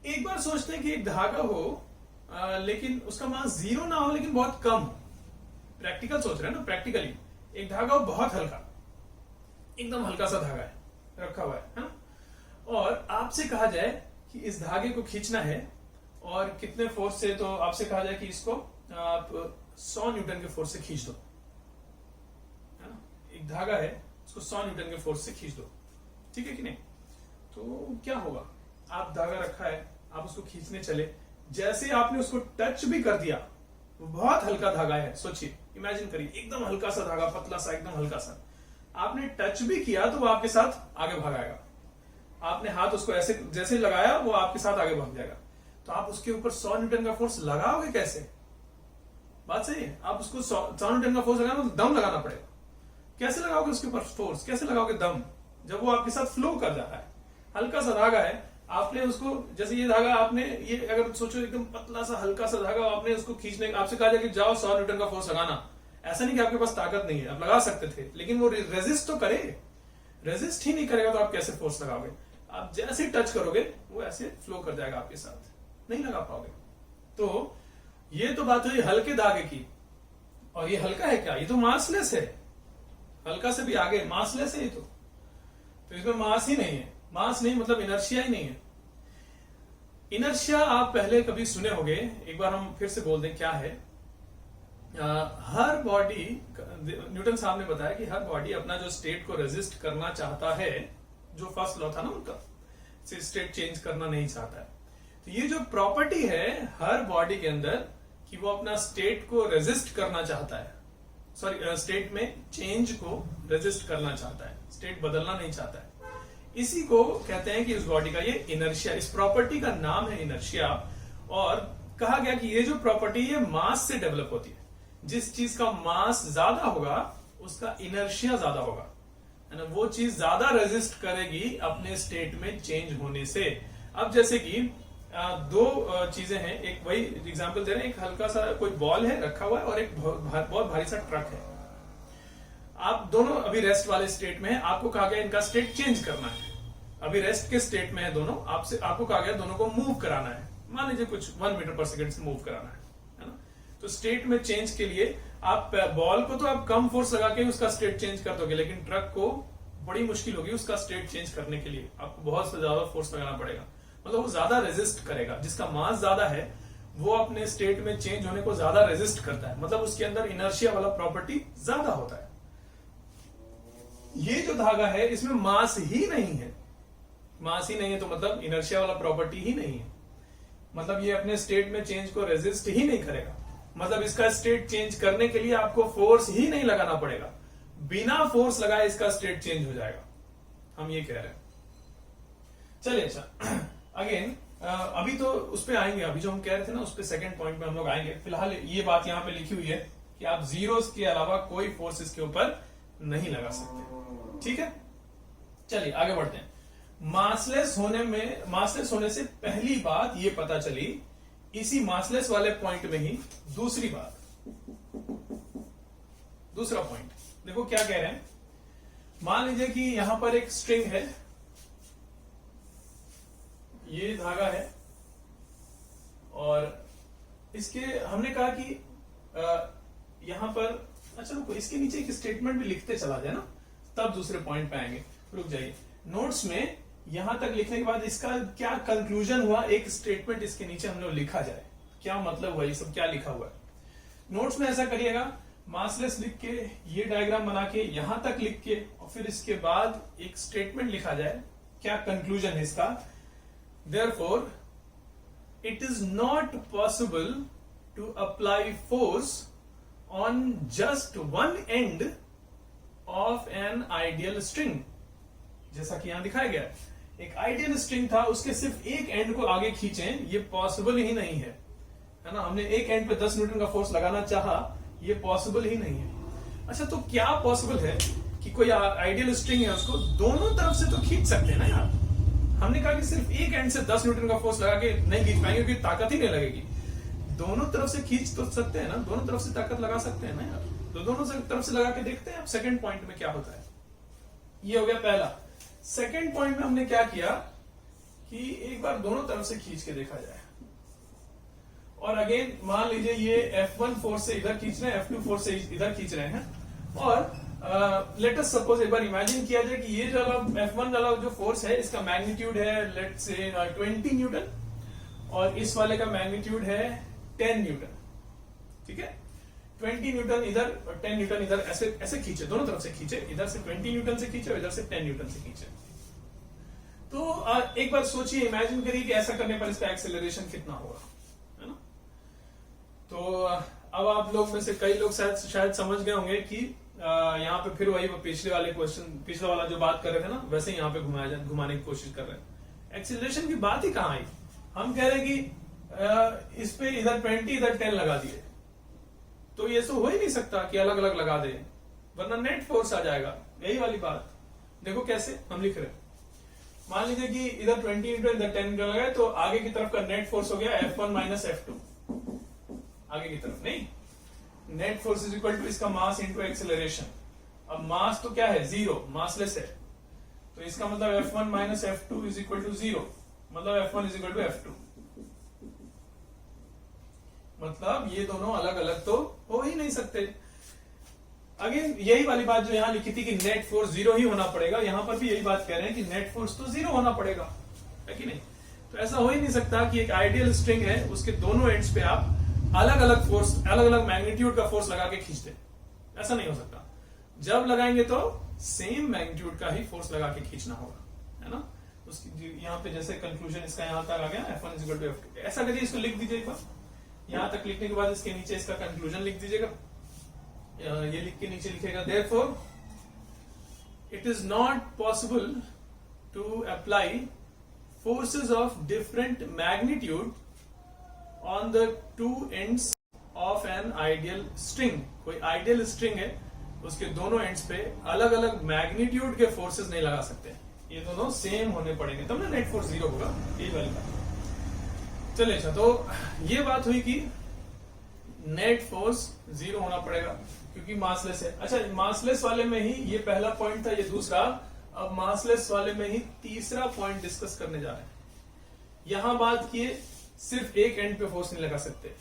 एक बार सोचते हैं कि एक धागा हो लेकिन उसका मास 0 ना हो लेकिन बहुत कम हो। प्रैक्टिकल सोच रहे हैं ना, प्रैक्टिकली एक धागा हो बहुत हल्का, एकदम हल्का सा धागा है रखा हुआ है ना, और आपसे कहा जाए कि इस धागे को खींचना है और कितने फोर्स से, तो आपसे कहा जाए कि इसको आप 100 न्यूटन के फोर्स से खींच दो, है ना। एक धागा है उसको 100 न्यूटन के फोर्स से खींच दो, ठीक है कि नहीं। तो क्या होगा, आप धागा रखा है, आप उसको खींचने चले, जैसे आपने उसको टच भी कर दिया, बहुत हल्का धागा है, सोचिए, इमेजिन करिए एकदम हल्का सा धागा, पतला सा, एकदम हल्का सा, आपने टच भी किया तो वो आपके साथ आगे भागेगा। आपने हाथ उसको ऐसे जैसे लगाया वो आपके साथ आगे भाग जाएगा। तो आप उसके ऊपर 100 न्यूटन का फोर्स लगाओगे कैसे? बात सही है। आप उसको 100 न्यूटन का फोर्स लगाना तो दम लगाना पड़ेगा। कैसे लगाओगे उसके ऊपर फोर्स, कैसे लगाओगे दम, जब वो आपके साथ फ्लो कर रहा है। हल्का सा धागा है, आपने उसको, जैसे ये धागा आपने, ये अगर सोचो एकदम पतला सा हल्का सा धागा, आपने उसको खींचने, आपसे कहा जाए कि जाओ 100 न्यूटन का फोर्स लगाना, ऐसा नहीं कि आपके पास ताकत नहीं है, आप लगा सकते थे, लेकिन वो रेजिस्ट तो करे, रेजिस्ट ही नहीं करेगा तो आप कैसे फोर्स लगाओगे? आप जैसे टच करोगे वो ऐसे फ्लो कर जाएगा आपके साथ, नहीं लगा पाओगे। तो ये तो बात हुई हल्के धागे की, और ये हल्का है क्या? ये तो मासलेस है, हल्का से भी आगे मासलेस है ये तो इसमें मास ही नहीं है। मास नहीं मतलब इनर्शिया ही नहीं है। इनर्शिया आप पहले कभी सुने होंगे, एक बार हम फिर से बोल दें क्या है। हर बॉडी, न्यूटन साहब ने बताया कि हर बॉडी अपना जो स्टेट को रेजिस्ट करना चाहता है, जो फर्स्ट लॉ था ना उनका, स्टेट चेंज करना नहीं चाहता है। तो ये जो प्रॉपर्टी है हर बॉडी के अंदर कि वो अपना स्टेट को रेजिस्ट करना चाहता है, सॉरी स्टेट में चेंज को रेजिस्ट करना चाहता है, स्टेट बदलना नहीं चाहता है, इसी को कहते हैं कि उस बॉडी का ये इनर्शिया, इस प्रॉपर्टी का नाम है इनर्शिया। और कहा गया कि ये जो प्रॉपर्टी है मास से डेवलप होती है। जिस चीज का मास ज्यादा होगा उसका इनर्शिया ज्यादा होगा, है ना, वो चीज ज्यादा रेजिस्ट करेगी अपने स्टेट में चेंज होने से। अब जैसे कि दो चीजें हैं, एक वही एग्जांपल दे रहे हैं, एक हल्का सा कोई बॉल है रखा हुआ है और एक बहुत भारी सा ट्रक है। आप दोनों अभी रेस्ट वाले स्टेट में है, आपको कहा गया इनका स्टेट चेंज करना है। अभी रेस्ट के स्टेट में है दोनों, आपको कहा गया दोनों को मूव कराना है, मान लीजिए कुछ 1 मीटर पर सेकंड से मूव कराना है ना। तो स्टेट में चेंज के लिए आप बॉल को तो आप कम फोर्स लगा के उसका स्टेट चेंज कर दोगे, लेकिन ट्रक को बड़ी मुश्किल होगी उसका स्टेट चेंज करने के लिए, आपको बहुत ज्यादा फोर्स लगाना पड़ेगा, मतलब वो ज्यादा रेजिस्ट करेगा। जिसका मास ज्यादा है वो अपने स्टेट में चेंज होने को ज्यादा रेजिस्ट करता है, मतलब उसके अंदर इनर्शिया वाला प्रॉपर्टी ज्यादा होता है। ये जो धागा है इसमें मास ही नहीं है, मास ही नहीं है तो मतलब इनर्शिया वाला प्रॉपर्टी ही नहीं है, मतलब ये अपने स्टेट में चेंज को रेजिस्ट ही नहीं करेगा, मतलब इसका स्टेट चेंज करने के लिए आपको फोर्स ही नहीं लगाना पड़ेगा, बिना फोर्स लगाए इसका स्टेट चेंज हो जाएगा, हम ये कह रहे हैं। चलिए अच्छा अगेन अभी तो उस पे आएंगे, अभी जो हम कह रहे थे ना उस पे सेकंड पॉइंट में हम लोग आएंगे। फिलहाल ये बात यहां पे लिखी हुई है कि आप जीरोस के अलावा कोई फोर्स इसके ऊपर नहीं लगा सकते, ठीक है। चलिए आगे बढ़ते हैं। मासलेस होने से पहली बात ये पता चली, इसी मासलेस वाले पॉइंट में ही दूसरी बात, दूसरा पॉइंट देखो क्या कह रहे हैं। मान लीजिए कि यहां पर एक स्ट्रिंग है, ये धागा है, और इसके हमने कहा कि यहां पर, अच्छा रुको, इसके नीचे एक स्टेटमेंट भी लिखते चला जाए ना, तब दूसरे पॉइंट पे आएंगे, रुक जाइए। नोट्स में यहां तक लिखने के बाद इसका क्या कंक्लूजन हुआ, एक स्टेटमेंट इसके नीचे हम लोग लिखा जाए, क्या मतलब हुआ, ये सब क्या लिखा हुआ है। नोट्स में ऐसा करिएगा, मासलेस लिख के ये डायग्राम बना के यहां तक लिख के और फिर इसके बाद एक स्टेटमेंट लिखा जाए, क्या कंक्लूजन है इसका। Therefore it is not possible to apply force on just one end of an ideal string. जैसा कि यहां दिखाया गया, एक आइडियल स्ट्रिंग था, उसके सिर्फ एक एंड को आगे खींचें, ये पॉसिबल ही नहीं है ना। हमने एक एंड पे 10 न्यूटन का फोर्स लगाना चाहा, ये पॉसिबल ही नहीं है। अच्छा, तो क्या पॉसिबल है कि कोई आइडियल स्ट्रिंग है उसको दोनों तरफ से तो खींच सकते हैं ना यार। हमने कहा कि सिर्फ एक एंड से 10 न्यूटन का फोर्स लगा के नहीं खींच पाएंगे क्योंकि ताकत ही नहीं लगेगी। दोनों तरफ से खींच तो सकते हैं ना, दोनों तरफ से ताकत लगा सकते हैं ना यार। तो दोनों तरफ से लगा के देखते हैं अब सेकंड पॉइंट में क्या होता है। ये हो गया पहला। सेकंड पॉइंट में हमने क्या किया कि एक बार दोनों तरफ से खींच के देखा जाए। और अगेन मान लीजिए ये F1 फोर्स से इधर खींच रहे हैं, F2 फोर्स से इधर खींच रहे हैं। और लेट अस सपोज एक बार इमेजिन किया जाए कि ये जो F1 वाला जो फोर्स है इसका मैग्नीट्यूड है लेट से 20 न्यूटन और इस वाले का मैग्नीट्यूड है 10 न्यूटन। ठीक है, 20 न्यूटन इधर और 10 न्यूटन इधर, ऐसे ऐसे खींचे, दोनों तरफ से खींचे, इधर से 20 न्यूटन से खींचे और इधर से 10 न्यूटन से खींचे। तो एक बार सोचिए, इमेजिन करिए कि ऐसा करने पर इसका एक्सेलरेशन कितना होगा, है ना। तो अब आप लोग में से कई लोग शायद समझ गए होंगे कि यहाँ पे फिर वही पिछले वाले क्वेश्चन, पिछले वाला जो बात कर रहे थे ना, वैसे यहाँ पे घुमाने की कोशिश कर रहे हैं। एक्सेलरेशन की बात ही कहाँ आई। हम कह रहे हैं कि इस पे इधर 20 इधर 10 लगा दिए, तो ये तो हो ही नहीं सकता कि अलग अलग लगा दे, वरना नेट फोर्स आ जाएगा। यही वाली बात देखो कैसे हम लिख रहे हैं। मान लीजिए कि इधर 20 न्यूटन इधर 10 न्यूटन लगाए, तो आगे की तरफ का नेट फोर्स हो गया F1 माइनस F2। आगे की तरफ नहीं, net force is equal to इसका मास इंटू एक्सेलरेशन। अब मास तो क्या है, जीरो, मासलेस है, तो इसका मतलब F1 minus F2 is equal to zero, मतलब F1 is equal to F2। मतलब ये दोनों अलग अलग तो हो ही नहीं सकते। अगेन यही वाली बात जो यहां लिखी थी कि नेट फोर्स जीरो ही होना पड़ेगा, यहां पर भी यही बात कह रहे हैं कि नेट फोर्स तो जीरो होना पड़ेगा, है कि नहीं। तो ऐसा हो ही नहीं सकता कि एक आइडियल स्ट्रिंग है, उसके दोनों एंड्स पे आप अलग अलग फोर्स, अलग अलग मैग्नीट्यूड का फोर्स लगा के खींच दे, ऐसा नहीं हो सकता। जब लगाएंगे तो सेम मैग्नीट्यूड का ही फोर्स लगा के खींचना होगा, है ना। उसकी यहाँ पे जैसे कंक्लूजन इसका यहाँ तक आ गया, F1 is equal to F2। ऐसा करिए, इसको लिख दीजिए एक बार, यहां तक लिखने के बाद इसके नीचे इसका कंक्लूजन लिख दीजिएगा। ये लिख के नीचे लिखेगा, therefore it is not possible to apply forces of different magnitude on the two ends of an ideal string. कोई आइडियल स्ट्रिंग है, उसके दोनों एंड्स पे अलग अलग मैग्नीट्यूड के फोर्सेस नहीं लगा सकते, ये दोनों सेम होने पड़ेंगे, तब ना नेट फोर्स जीरो होगा। यही वाली बात। चलिए, अच्छा, तो ये बात हुई कि नेट फोर्स जीरो होना पड़ेगा क्योंकि मासलेस है। अच्छा, मासलेस वाले में ही ये पहला पॉइंट था, ये दूसरा। अब मासलेस वाले में ही तीसरा पॉइंट डिस्कस करने जा रहे हैं। यहां बात किए सिर्फ एक एंड पे फोर्स नहीं लगा सकते,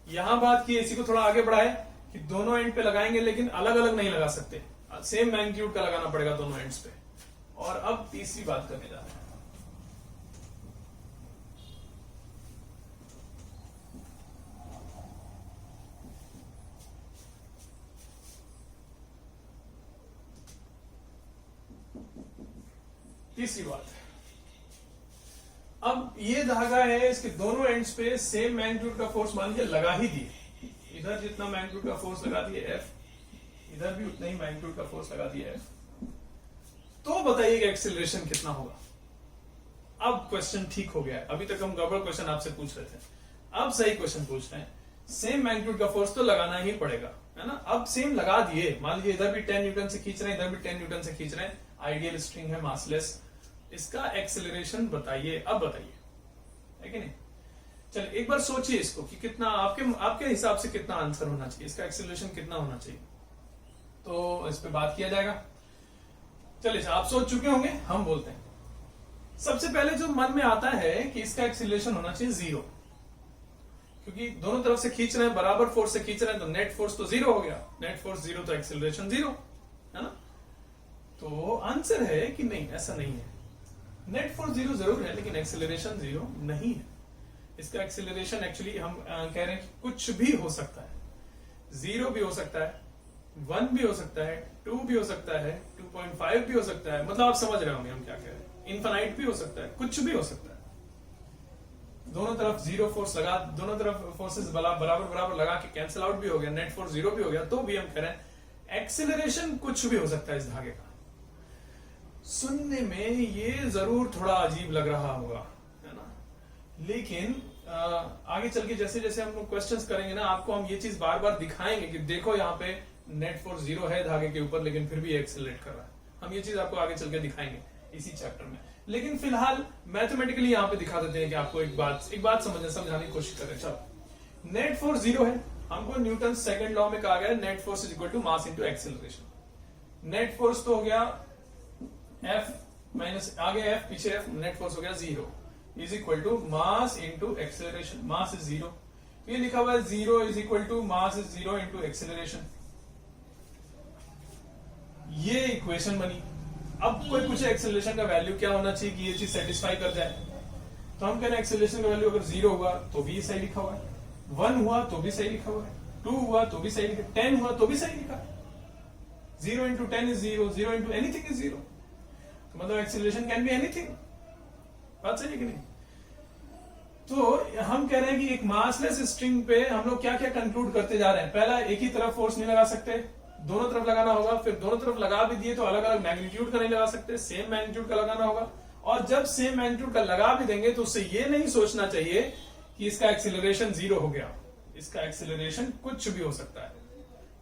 यहां बात किए इसी को थोड़ा आगे बढ़ाए कि दोनों एंड पे लगाएंगे लेकिन अलग अलग नहीं लगा सकते, सेम मैग्नीट्यूड का लगाना पड़ेगा दोनों एंड्स पे। और अब तीसरी बात करने जा रहे हैं। तीसरी बात, अब ये धागा है, इसके दोनों एंड्स पे सेम मैग्नीट्यूड का फोर्स मान लीजिए लगा ही दिए। इधर जितना मैग्नीट्यूड का फोर्स लगा दिए F, इधर भी उतना ही मैग्नीट्यूड का फोर्स लगा दिया F। तो बताइए एक्सेलरेशन कितना होगा। अब क्वेश्चन ठीक हो गया है, अभी तक हम गड़बड़ क्वेश्चन आपसे पूछ रहे थे, अब सही क्वेश्चन पूछ रहे हैं। सेम मैग्नीट्यूड का फोर्स तो लगाना ही पड़ेगा, है ना। अब सेम लगा दिए, मान लीजिए इधर भी 10 न्यूटन से खींच रहे हैं, इधर भी 10 न्यूटन से खींच रहे हैं, आइडियल स्ट्रिंग है, मासलेस। इसका एक्सेलरेशन बताइए, अब बताइए, है कि नहीं। चलिए एक बार सोचिए इसको कि कितना आपके हिसाब से कितना आंसर होना चाहिए, इसका एक्सेलरेशन कितना होना चाहिए, तो इस पे बात किया जाएगा। चलिए, आप सोच चुके होंगे, हम बोलते हैं। सबसे पहले जो मन में आता है कि इसका एक्सेलरेशन होना चाहिए जीरो, क्योंकि दोनों तरफ से खींच रहे हैं, बराबर फोर्स से खींच रहे हैं, तो नेट फोर्स तो जीरो हो गया। नेट फोर्स जीरो तो एक्सेलरेशन जीरो, है ना। तो आंसर है कि नहीं, ऐसा नहीं है। नेट फोर्स जीरो जरूर है लेकिन एक्सेलरेशन जीरो नहीं है। इसका एक्सेलरेशन एक्चुअली हम कह रहे हैं कि कुछ भी हो सकता है। 0 भी हो सकता है, 1 भी हो सकता है, 2 भी हो सकता है, 2.5 भी हो सकता है। मतलब आप समझ रहे होंगे हम क्या कह रहे हैं। इनफाइनाइट भी हो सकता है, कुछ भी हो सकता है। दोनों तरफ जीरो फोर्स लगा, दोनों तरफ फोर्सेस बराबर लगा के कैंसिल आउट भी हो गया, नेट फोर्स जीरो भी हो गया, तो भी हम कह रहे हैं एक्सेलरेशन कुछ भी हो सकता है इस धागे का। सुनने में ये जरूर थोड़ा अजीब लग रहा होगा, है ना, लेकिन आगे चल के जैसे जैसे हम लोग क्वेश्चंस करेंगे ना, आपको हम ये चीज बार बार दिखाएंगे कि देखो यहाँ पे नेट फोर्स जीरो है धागे के ऊपर, लेकिन फिर भी एक्सेलरेट कर रहा है। हम ये चीज आपको आगे चल के दिखाएंगे इसी चैप्टर में। लेकिन फिलहाल मैथमेटिकली यहाँ पे दिखा देते हैं कि आपको एक बात समझाने की कोशिश करें। चलो, नेट फोर्स जीरो है, हमको न्यूटन सेकंड लॉ में कहा गया net force is equal to mass into acceleration. Net force तो हो गया F माइनस आगे F पीछे F, नेट फोर्स हो गया zero is equal to mass into acceleration. Mass is zero, ये लिखा हुआ है zero is equal to mass is zero into acceleration. ये इक्वेशन बनी। अब कोई पूछे एक्सेलरेशन का वैल्यू क्या होना चाहिए कि ये चीज सेटिस्फाई कर जाए, तो हम कह रहे हैं एक्सेलरेशन का वैल्यू अगर 0 हुआ तो भी सही लिखा हुआ है, 1 हुआ तो भी सही लिखा हुआ है, 2 हुआ तो भी सही लिखा, 10 हुआ तो भी सही लिखा है। 0 into 10 is 0, 0 into anything is 0। तो मतलब एक्सेलरेशन कैन बी एनीथिंग। बात सही है कि नहीं? तो हम कह रहे हैं कि एक मासलेस स्ट्रिंग पे हम लोग क्या क्या कंक्लूड करते जा रहे हैं। पहला, एक ही तरफ फोर्स नहीं लगा सकते, दोनों तरफ लगाना होगा। फिर दोनों तरफ लगा भी दिए तो अलग अलग मैग्नीट्यूड का नहीं लगा सकते, सेम मैग्नीट्यूड का लगाना होगा। और जब सेम मैग्नीट्यूड का लगा भी देंगे तो उससे ये नहीं सोचना चाहिए कि इसका एक्सेलरेशन 0 हो गया। इसका एक्सेलरेशन कुछ भी हो सकता है।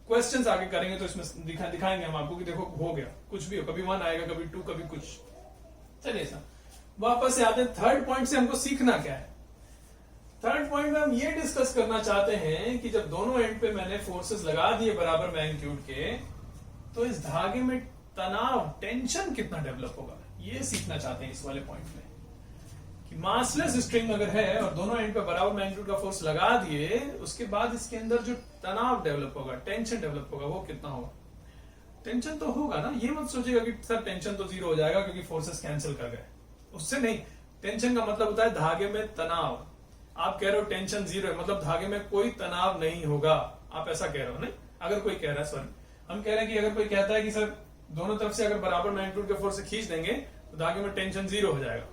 क्वेश्चंस आगे करेंगे तो इसमें दिखाएंगे हम आपको कि देखो हो गया, कुछ भी हो, कभी 1 आएगा, कभी 2, कभी कुछ। चलिए सर, वापस से आते हैं। थर्ड पॉइंट से हमको सीखना क्या है। थर्ड पॉइंट में हम ये डिस्कस करना चाहते हैं कि जब दोनों एंड पे मैंने फोर्सेस लगा दिए बराबर मैग्नीट्यूड के, तो इस धागे में तनाव, टेंशन कितना डेवलप होगा, ये सीखना चाहते हैं इस वाले पॉइंट में। कि मासलेस स्ट्रिंग अगर है और दोनों एंड पे बराबर मैग्नीट्यूड का फोर्स लगा दिए, उसके बाद इसके अंदर जो तनाव डेवलप होगा, टेंशन डेवलप होगा, वो कितना होगा। टेंशन तो होगा ना, ये मत सोचिएगा कि सर टेंशन तो 0 हो जाएगा क्योंकि फोर्सेस कैंसिल कर गए, उससे नहीं। टेंशन का मतलब होता है धागे में तनाव। आप कह रहे हो टेंशन 0 है, मतलब धागे में कोई तनाव नहीं होगा, आप ऐसा कह रहे हो नहीं। अगर कोई कह रहा है, सॉरी, हम कह रहे हैं कि अगर कोई कहता है कि सर दोनों तरफ से अगर बराबर मैग्नीट्यूड के फोर्स से खींच देंगे तो धागे में टेंशन 0 हो जाएगा,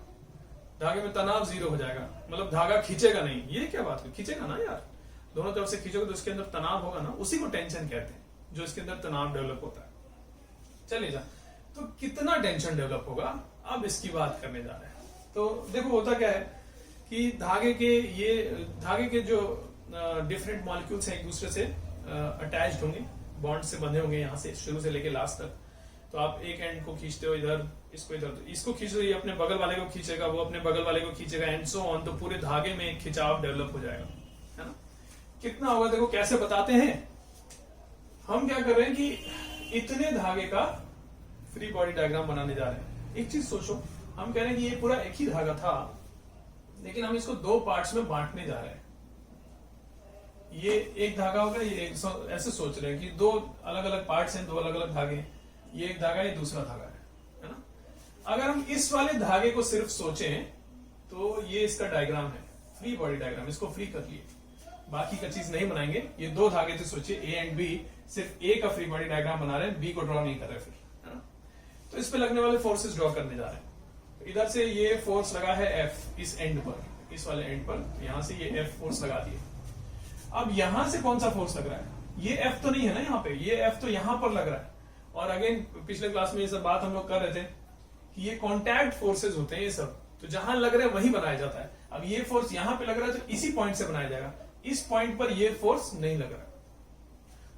धागे में तनाव 0 हो जाएगा, मतलब धागा खींचेगा नहीं। ये क्या बात है, खींचेगा ना यार, दोनों तरफ से खींचोगे तो उसके अंदर तनाव होगा ना, उसी को टेंशन कहते हैं, जो इसके अंदर तनाव डेवलप होता है। चलिए जा, तो कितना टेंशन डेवलप होगा, अब इसकी बात करने जा रहे हैं। तो देखो होता क्या है कि धागे के जो डिफरेंट मॉलिक्यूल्स हैं एक दूसरे से अटैच्ड होंगे, बॉन्ड से बंधे होंगे, यहाँ से शुरू से लेके लास्ट तक। तो आप एक एंड को खींचते हो इधर, इसको इधर, तो इसको खींच रही, अपने बगल वाले को खींचेगा, वो अपने बगल वाले को खींचेगा, एंड सो ऑन। तो पूरे धागे में एक खिंचाव डेवलप हो जाएगा, है ना। कितना होगा देखो कैसे बताते हैं। हम क्या कर रहे हैं कि इतने धागे का फ्री बॉडी डायग्राम बनाने जा रहे हैं। एक चीज सोचो, हम कह रहे हैं कि ये पूरा एक ही धागा था, लेकिन हम इसको 2 पार्ट्स में बांटने जा रहे हैं। ये एक धागा होगा, ये एक, ऐसे सोच रहे हैं कि 2 अलग अलग पार्ट्स हैं, 2 अलग अलग धागे, ये एक धागा, ये दूसरा धागा है ना। अगर हम इस वाले धागे को सिर्फ सोचें तो ये इसका डायग्राम है, फ्री बॉडी डायग्राम, इसको फ्री कर लिए, बाकी का चीज नहीं बनाएंगे। ये 2 धागे थे, सोचिए ए एंड बी, सिर्फ ए का फ्री बॉडी डायग्राम बना रहे हैं, बी को ड्रॉ नहीं कर रहे फिर, है ना। तो इस पे लगने वाले फोर्सेस ड्रॉ करने जा रहे हैं। तो इधर से ये फोर्स लगा है एफ, इस एंड पर, इस वाले एंड पर, यहां से ये एफ फोर्स लगा दिए। अब यहां से कौन सा फोर्स लग रहा है, ये एफ तो नहीं है ना यहाँ पे, ये एफ तो यहां पर लग रहा है। और अगेन पिछले क्लास में ये सब बात हम लोग कर रहे थे कि ये कॉन्टैक्ट फोर्सेज होते हैं ये सब, तो जहां लग रहा है वहीं बनाया जाता है। अब ये फोर्स यहां पे लग रहा है तो इसी पॉइंट से बनाया जाएगा, इस पॉइंट पर ये फोर्स नहीं लग रहा है,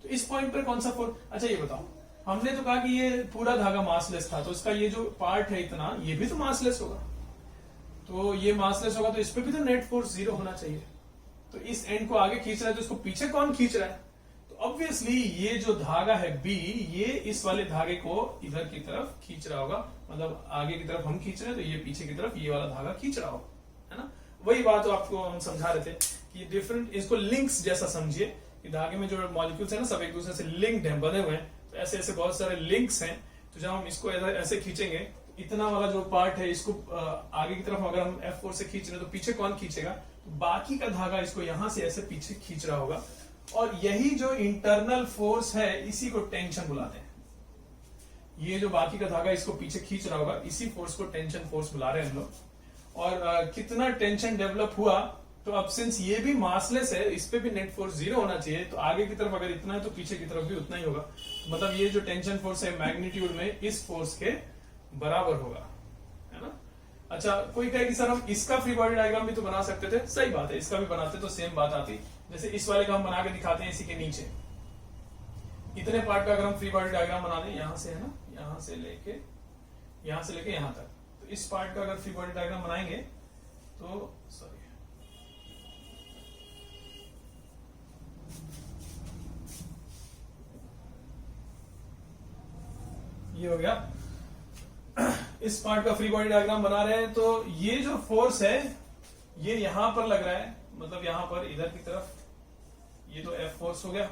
तो इस पॉइंट पर कौन सा फोर्स। अच्छा ये बताओ, हमने तो कहा कि ये पूरा धागा मासलेस था, तो इसका ये जो पार्ट है इतना, ये भी तो मासलेस होगा। तो ये मासलेस होगा तो इस पे भी तो नेट फोर्स 0 होना चाहिए। तो इस एंड को आगे खींच रहा है तो इसको पीछे कौन खींच रहा है, तो ऑब्वियसली ये जो धागा है बी, ये इस वाले धागे को इधर की तरफ खींच रहा होगा, मतलब आगे की तरफ हम खींच रहे हैं तो ये पीछे की तरफ ये वाला धागा खींच रहा होगा, है ना। वही बात तो आपको हम समझा रहे थे कि डिफरेंट, इसको लिंक्स जैसा समझिए कि धागे में जो मॉलिक्यूल्स है ना सब एक दूसरे से लिंक्ड हैं, बने हुए हैं। तो ऐसे ऐसे बहुत सारे लिंक्स हैं, तो जब हम इसको ऐसे खींचेंगे तो इतना वाला जो पार्ट है इसको आगे की तरफ अगर हम F4 से खींच रहे हैं तो पीछे कौन खींचेगा, तो बाकी का धागा इसको यहां से ऐसे पीछे खींच रहा होगा, और यही जो इंटरनल फोर्स है इसी को टेंशन बुलाते हैं। ये जो बाकी का धागा इसको पीछे खींच रहा होगा इसी फोर्स को टेंशन फोर्स बुला रहे हैं हम लोग। और कितना टेंशन डेवलप हुआ, तो अब सिंस ये भी मासलेस है, इस पे भी नेट फोर्स 0 होना चाहिए, तो आगे की तरफ अगर इतना है तो पीछे की तरफ भी उतना ही होगा। मतलब ये जो टेंशन फोर्स है मैग्नीट्यूड में इस फोर्स के बराबर होगा, है ना। अच्छा, कोई कहे कि सर हम इसका फ्री बॉडी डायग्राम भी तो बना सकते थे, सही बात है, इसका भी बनाते तो सेम बात आती। जैसे इस वाले का हम बना के दिखाते हैं, इसी के नीचे इतने पार्ट का अगर हम फ्री बॉडी डायग्राम बना दें, यहां से है ना, यहां से लेके यहां तक, तो इस पार्ट का अगर फ्री बॉडी डायग्राम बनाएंगे तो सॉरी ये हो गया, इस पार्ट का फ्री बॉडी डायग्राम बना रहे हैं, तो ये जो फोर्स है ये यहां पर लग रहा है, मतलब यहां पर इधर की तरफ, ये तो F फोर्स हो गया।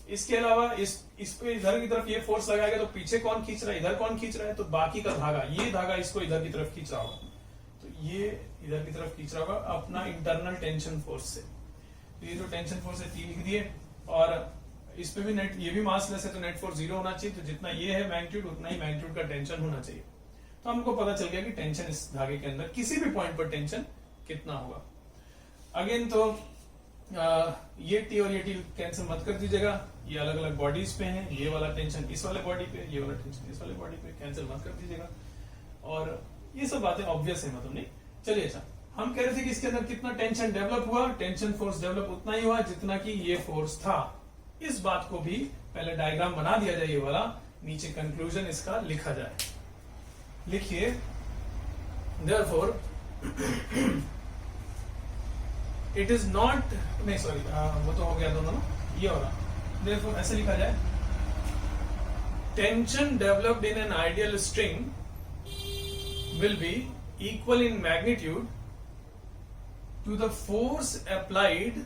इसके अलावा इस पे इधर की तरफ ये फोर्स लगाएगा तो पीछे कौन खींच रहा है, इधर कौन खींच रहा है, तो बाकी का धागा, ये धागा इसको इधर की तरफ खींच रहा होगा, तो ये इधर की तरफ खींच रहा होगा अपना इंटरनल टेंशन फोर्स से। तो ये जो टेंशन फोर्स है 3 लिख दिए, और इस पे भी नेट, ये भी मासलेस है तो नेट फोर्स 0 होना चाहिए, तो जितना ये है मैग्नीट्यूड उतना ही मैग्नीट्यूड का टेंशन होना चाहिए। तो हमको पता चल गया कि टेंशन इस धागे के अंदर किसी भी पॉइंट पर टेंशन कितना होगा। अगेन तो ये टी और ये टी कैंसिल मत कर दीजिएगा, ये अलग अलग बॉडीज पे हैं, ये वाला टेंशन इस वाले बॉडी पे, ये वाला टेंशन इस वाले बॉडी पे, कैंसिल मत कर दीजिएगा। और ये सब बातें ऑब्वियस है, मतलब नहीं। चलिए, अच्छा, हम कह रहे थे कि इसके अंदर कितना टेंशन डेवलप हुआ, टेंशन फोर्स डेवलप उतना ही हुआ जितना कि ये फोर्स था। इस बात को भी पहले डायग्राम बना दिया जाए, ये वाला, नीचे कंक्लूजन इसका लिखा जाए। लिखिए, देयरफॉर इट इज नॉट, नहीं सॉरी वो तो हो गया दोनों ना, ये वाला, देयरफॉर ऐसे लिखा जाए, tension developed in an ideal string will be equal in magnitude to the force applied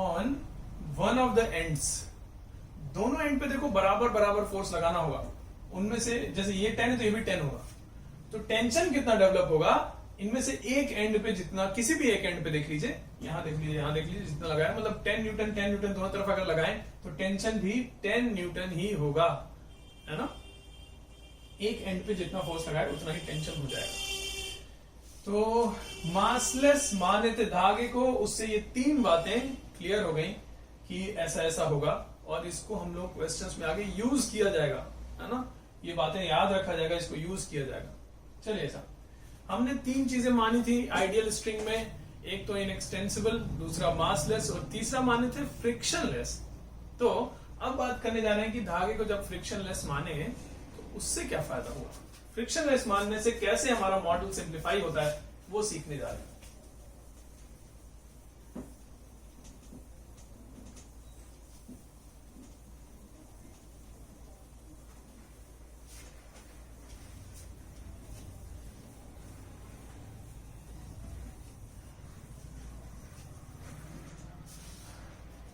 on one of the ends। दोनों एंड पे देखो बराबर बराबर फोर्स लगाना होगा, उनमें से जैसे ये 10 है तो ये भी 10 होगा, तो टेंशन कितना डेवलप होगा, इनमें से एक एंड पे जितना, किसी भी एक एंड पे देख लीजिए, यहां देख लीजिए, यहां देख लीजिए, जितना लगाया, मतलब 10 न्यूटन दोनों तरफ अगर लगाएं तो टेंशन भी 10 न्यूटन ही होगा, है ना। एक एंड पे जितना फोर्स लगाए उतना ही टेंशन हो जाएगा। तो मासलेस माने थे धागे को, उससे ये 3 बातें क्लियर हो गई कि ऐसा ऐसा होगा, और इसको हम लोग क्वेश्चंस में आगे यूज किया जाएगा, है ना। ये बातें याद रखा जाएगा, इसको यूज किया जाएगा। चलिए, ऐसा हमने 3 चीजें मानी थी आइडियल स्ट्रिंग में, एक तो इनएक्सटेंसिबल, दूसरा मासलेस, और तीसरा माने थे फ्रिक्शनलेस। तो अब बात करने जा रहे हैं कि धागे को जब फ्रिक्शनलेस माने तो उससे क्या फायदा हुआ, फ्रिक्शनलेस मानने से कैसे हमारा मॉडल सिंप्लीफाई होता है, वो सीखने जा रहे हैं।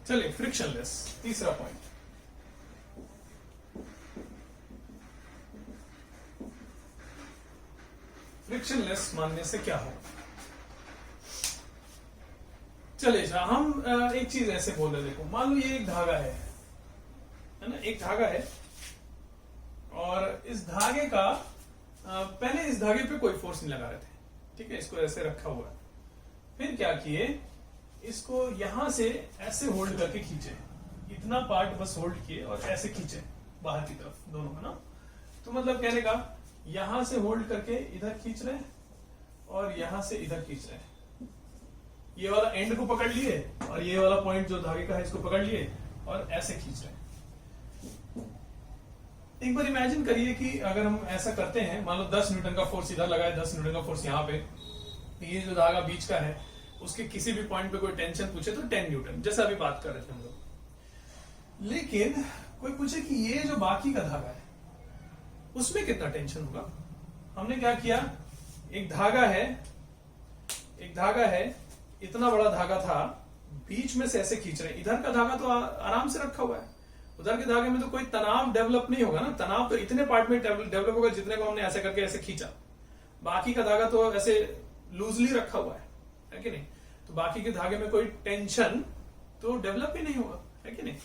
चलिए, फ्रिक्शनलेस, तीसरा पॉइंट। फ्रिक्शनलेस मानने से क्या होगा। चलिए, हम एक चीज ऐसे बोल रहे, देखो, मान लो ये एक धागा है ना, एक धागा है, और इस धागे का पहले इस धागे पे कोई फोर्स नहीं लगा रहे थे, ठीक है, इसको ऐसे रखा हुआ है। फिर क्या किए, इसको यहां से ऐसे होल्ड करके खींचे, इतना पार्ट बस होल्ड किए और ऐसे खींचे बाहर की तरफ दोनों, है ना। तो मतलब कहने का, यहां से होल्ड करके इधर खींच रहे हैं और यहां से इधर खींच रहे हैं, ये वाला एंड को पकड़ लिए और ये वाला पॉइंट जो धागे का है इसको पकड़ लिए और ऐसे खींच रहे हैं। एक बार इमेजिन करिए कि अगर हम ऐसा करते हैं, मान लो 10 न्यूटन का फोर्स इधर लगा है, 10 न्यूटन का फोर्स यहाँ पे, ये जो धागा बीच का है उसके किसी भी पॉइंट पे कोई टेंशन पूछे तो 10 न्यूटन, जैसा अभी बात कर रहे थे हम लोग। लेकिन कोई पूछे कि ये जो बाकी का धागा है उसमें कितना टेंशन होगा। हमने क्या किया, एक धागा है, इतना बड़ा धागा था, बीच में से ऐसे खींच रहे हैं, इधर का धागा तो आराम से रखा हुआ है, उधर के धागे में तो कोई तनाव डेवलप नहीं होगा ना, तनाव तो इतने पार्ट में डेवलप होगा जितने को हमने ऐसे करके ऐसे खींचा, बाकी का धागा तो ऐसे लूजली रखा हुआ है कि नहीं, तो बाकी के धागे में कोई टेंशन तो डेवलप ही नहीं होगा, है कि नहीं।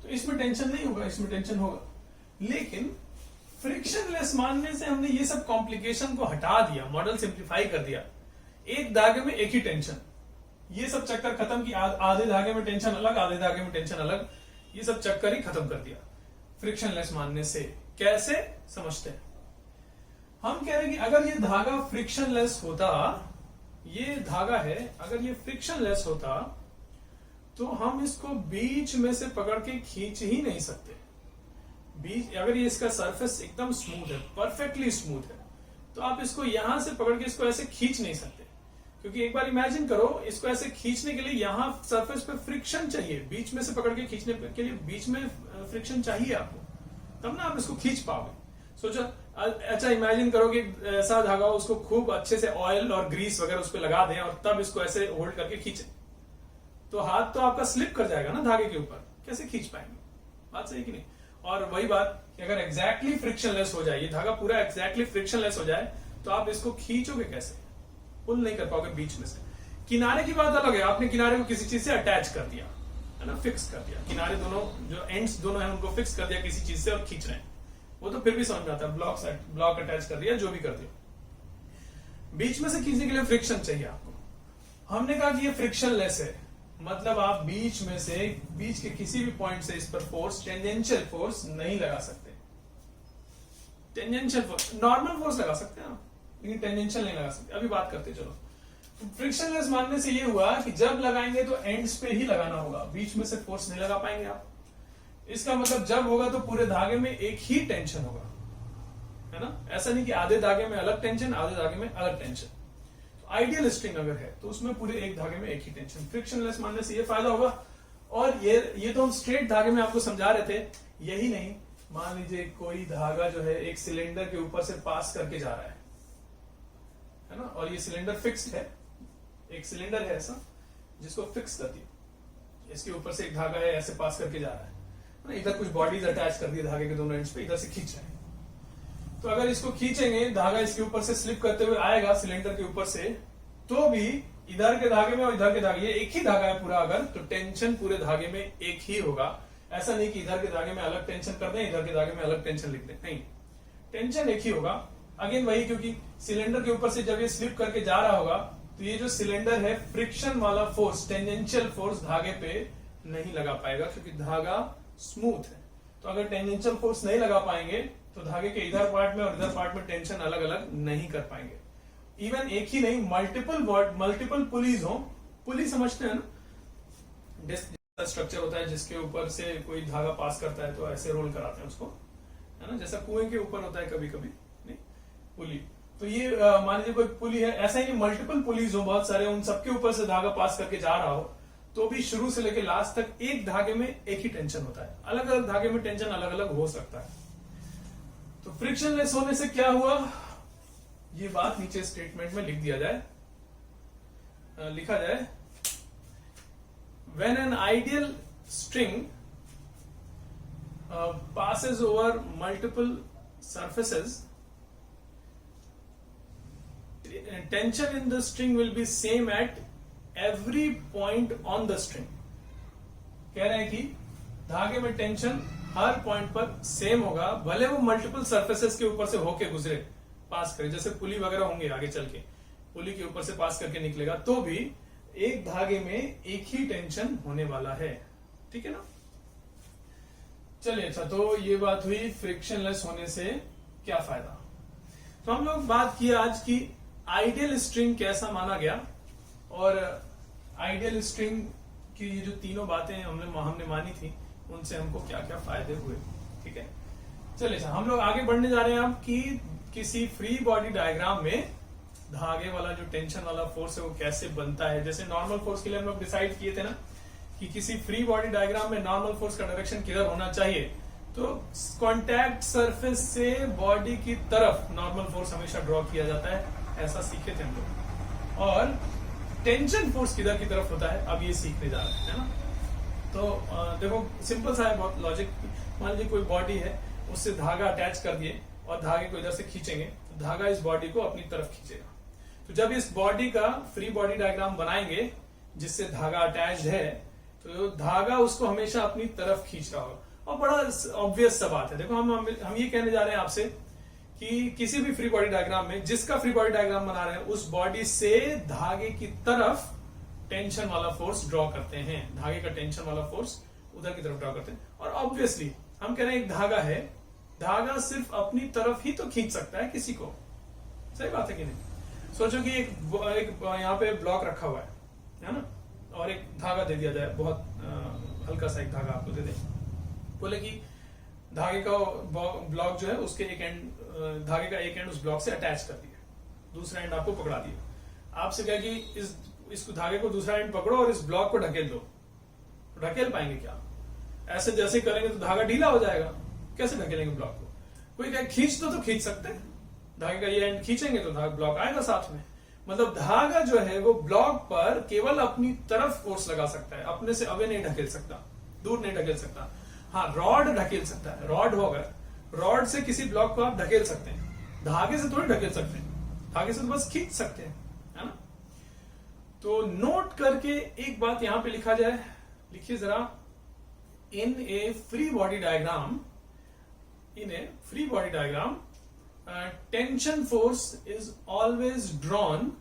तो इसमें टेंशन नहीं होगा, इसमें टेंशन होगा। लेकिन फ्रिक्शनलेस मानने से हमने ये सब कॉम्प्लिकेशन को हटा दिया, मॉडल सिंप्लीफाई कर दिया। एक धागे में एक ही टेंशन, ये सब चक्कर खत्म की, आधे धागे में टेंशन अलग, आधे धागे में टेंशन अलग, ये सब चक्कर ही खत्म कर दिया फ्रिक्शनलेस मानने से। कैसे समझते हैं? हम कह रहे हैं कि अगर ये धागा फ्रिक्शनलेस होता, ये धागा है, अगर ये फ्रिक्शनलेस होता तो हम इसको बीच में से पकड़ के खींच ही नहीं सकते। बीच अगर ये इसका सरफेस एकदम स्मूथ है, परफेक्टली स्मूथ है, तो आप इसको यहां से पकड़ के इसको ऐसे खींच नहीं सकते, क्योंकि एक बार इमेजिन करो, इसको ऐसे खींचने के लिए यहां सरफेस पे फ्रिक्शन चाहिए, बीच में से पकड़ के खींचने के लिए बीच में फ्रिक्शन चाहिए आपको, तब ना आप इसको खींच पाओगे। सोचो, अच्छा इमेजिन करो कि ऐसा धागा हो, उसको खूब अच्छे से ऑयल और ग्रीस वगैरह उस पर लगा दें और तब इसको ऐसे होल्ड करके खींचे, तो हाथ तो आपका स्लिप कर जाएगा ना धागे के ऊपर, कैसे खींच पाएंगे? बात सही कि नहीं? और वही बात कि अगर एग्जैक्टली फ्रिक्शनलेस हो जाए, ये धागा पूरा एग्जैक्टली फ्रिक्शनलेस हो जाए, तो आप इसको खींचोगे कैसे? पुल नहीं कर पाओगे बीच में से। किनारे की बात अलग है, आपने किनारे को किसी चीज से अटैच कर दिया है ना, फिक्स कर दिया, किनारे दोनों जो एंड्स दोनों हैं उनको फिक्स कर दिया किसी चीज से और खींच रहे हैं, वो तो फिर भी समझ में आता है, ब्लॉक अटैच कर दिया, जो भी कर दिया। बीच में से खींचने के लिए फ्रिक्शन चाहिए आपको। हमने कहा कि ये फ्रिक्शनलेस है, मतलब आप बीच में से, बीच के किसी भी पॉइंट से इस पर फोर्स, टेंजेंशियल फोर्स नहीं लगा सकते। टेंजेंशियल फोर्स, नॉर्मल फोर्स लगा सकते हैं आप, लेकिन टेंजेंशियल नहीं लगा सकते। अभी बात करते चलो। फ्रिक्शनलेस मानने से ये हुआ कि जब लगाएंगे तो एंड्स पे ही लगाना होगा, बीच में से फोर्स नहीं लगा पाएंगे आप। इसका मतलब जब होगा तो पूरे धागे में एक ही टेंशन होगा, है ना, ऐसा नहीं कि आधे धागे में अलग टेंशन, आधे धागे में अलग टेंशन। आइडियल स्ट्रिंग अगर है तो उसमें पूरे एक धागे में एक ही टेंशन। फ्रिक्शनलेस मानने से ये फायदा होगा। और ये तो हम स्ट्रेट धागे में आपको समझा रहे थे, यही नहीं, मान लीजिए कोई धागा जो है एक सिलेंडर के ऊपर से पास करके जा रहा है ना, और ये सिलेंडर फिक्स्ड है, एक सिलेंडर है ऐसा जिसको फिक्स कर दिया, इसके ऊपर से एक धागा है ऐसे पास करके जा रहा है, इधर कुछ बॉडीज अटैच कर दी धागे के दोनों एंड्स पे, इधर से खींच रहे हैं। तो अगर इसको खींचेंगे, धागा इसके ऊपर से स्लिप करते हुए आएगा सिलेंडर के ऊपर से, तो भी इधर के धागे में और इधर के धागे, ये एक ही धागा है पूरा, अगर तो टेंशन पूरे धागे में एक ही होगा। ऐसा नहीं कि इधर के धागे में अलग टेंशन कर दें, इधर के धागे में अलग टेंशन लिख दें, नहीं, टेंशन एक ही होगा। अगेन वही, क्योंकि सिलेंडर के ऊपर से जब ये स्लिप करके जा रहा होगा तो ये जो सिलेंडर है, फ्रिक्शन वाला फोर्स, टेंजेंशियल फोर्स धागे पे नहीं लगा पाएगा, क्योंकि धागा स्मूथ है। तो अगर टेंजेंशियल फोर्स नहीं लगा पाएंगे तो धागे के इधर पार्ट में और इधर पार्ट में टेंशन अलग अलग नहीं कर पाएंगे। इवन एक ही नहीं, मल्टीपल पुलीज हो, पुली समझते हैं ना, डिस्क स्ट्रक्चर होता है जिसके ऊपर से कोई धागा पास करता है तो ऐसे रोल कराते हैं उसको, है ना, जैसा कुएं के ऊपर होता है कभी कभी, नहीं, पुली। तो ये मान लीजिए कोई पुली है, ऐसा ही मल्टीपल पुलीज हो, बहुत सारे, उन सबके ऊपर से धागा पास करके जा रहा हो, तो भी शुरू से लेकर लास्ट तक एक धागे में एक ही टेंशन होता है। अलग अलग धागे में टेंशन अलग अलग हो सकता है। तो फ्रिक्शनलेस होने से क्या हुआ, ये बात नीचे स्टेटमेंट में लिख दिया जाए, लिखा जाए, when an ideal string passes over multiple surfaces, tension in the string will be same at every point on the string। कह रहे हैं कि धागे में टेंशन हर पॉइंट पर सेम होगा, भले वो मल्टीपल सरफेसेस के ऊपर से होके गुजरे, पास करे, जैसे पुली वगैरह होंगे आगे चल के, पुली के ऊपर से पास करके निकलेगा, तो भी एक धागे में एक ही टेंशन होने वाला है। ठीक है ना। चलिए, अच्छा, तो ये बात हुई फ्रिक्शनलेस होने से क्या फायदा। तो हम लोग बात की आज की आइडियल स्ट्रिंग कैसा माना गया, और आइडियल स्ट्रिंग की ये जो तीनों बातें हमने मानी थी, उनसे हमको क्या क्या फायदे हुए। ठीक है, चलिए, अच्छा, हम लोग आगे बढ़ने जा रहे हैं अब कि किसी फ्री बॉडी डायग्राम में धागे वाला जो टेंशन वाला फोर्स है वो कैसे बनता है। जैसे नॉर्मल फोर्स के लिए हम लोग डिसाइड किए थे ना कि किसी फ्री बॉडी डायग्राम में नॉर्मल फोर्स का डायरेक्शन किधर होना चाहिए, तो कांटेक्ट सरफेस से बॉडी की तरफ नॉर्मल फोर्स हमेशा ड्रॉ किया जाता है, ऐसा सीखे थे हम लोग। और टेंशन फोर्स किधर की तरफ होता है अब ये सीखने जा रहे हैं, है ना। तो देखो सिंपल सा है बहुत लॉजिक। मान लीजिए कोई बॉडी है, उससे धागा अटैच कर दिए और धागे को इधर से खींचेंगे तो धागा इस बॉडी को अपनी तरफ खींचेगा। तो जब इस बॉडी का फ्री बॉडी डायग्राम बनाएंगे जिससे धागा अटैच्ड है, तो धागा उसको हमेशा अपनी तरफ खींच रहा होगा। और बड़ा ऑब्वियस सा बात है, देखो हम ये कहने जा रहे हैं आपसे कि किसी भी फ्री बॉडी डायग्राम में जिसका फ्री बॉडी डायग्राम बना रहे हैं उस बॉडी से धागे की तरफ टेंशन वाला फोर्स ड्रॉ करते हैं, धागे का टेंशन वाला फोर्स उधर की तरफ ड्रॉ करते हैं। और ऑब्वियसली हम कह रहे हैं एक धागा है, धागा सिर्फ अपनी तरफ ही तो खींच सकता है किसी को, सही बात है कि नहीं। सोचो कि एक यहाँ पे ब्लॉक रखा हुआ है ना, और एक धागा दे दिया जाए, बहुत हल्का सा एक धागा आपको दे दे, बोले कि धागे का ब्लॉक जो है उसके एक एंड, धागे का एक एंड उस ब्लॉक से अटैच कर दिया, दूसरा एंड आपको पकड़ा दिया। आपसे क्या कि इसको धागे को दूसरा एंड पकड़ो और इस ब्लॉक को ढकेल दो, ढकेल पाएंगे क्या? ऐसे जैसे करेंगे तो धागा ढीला हो जाएगा, कैसे ढकेलेंगे ब्लॉक को? कोई क्या खींच तो खींच सकते हैं, धागे का ये एंड खींचेंगे तो धागा ब्लॉक आएगा साथ में। मतलब धागा जो है वो ब्लॉक पर केवल अपनी तरफ फोर्स लगा सकता है, अपने से अवे नहीं ढकेल सकता, दूर नहीं ढकेल सकता। हाँ, रॉड ढकेल सकता है, रॉड हो अगर, रॉड से किसी ब्लॉक को आप ढकेल सकते हैं, धागे से थोड़ी ढकेल सकते हैं, धागे से तो बस खींच सकते हैं, है ना। तो नोट करके एक बात यहां पे लिखा जाए, लिखिए जरा, in a free body diagram, tension force is always drawn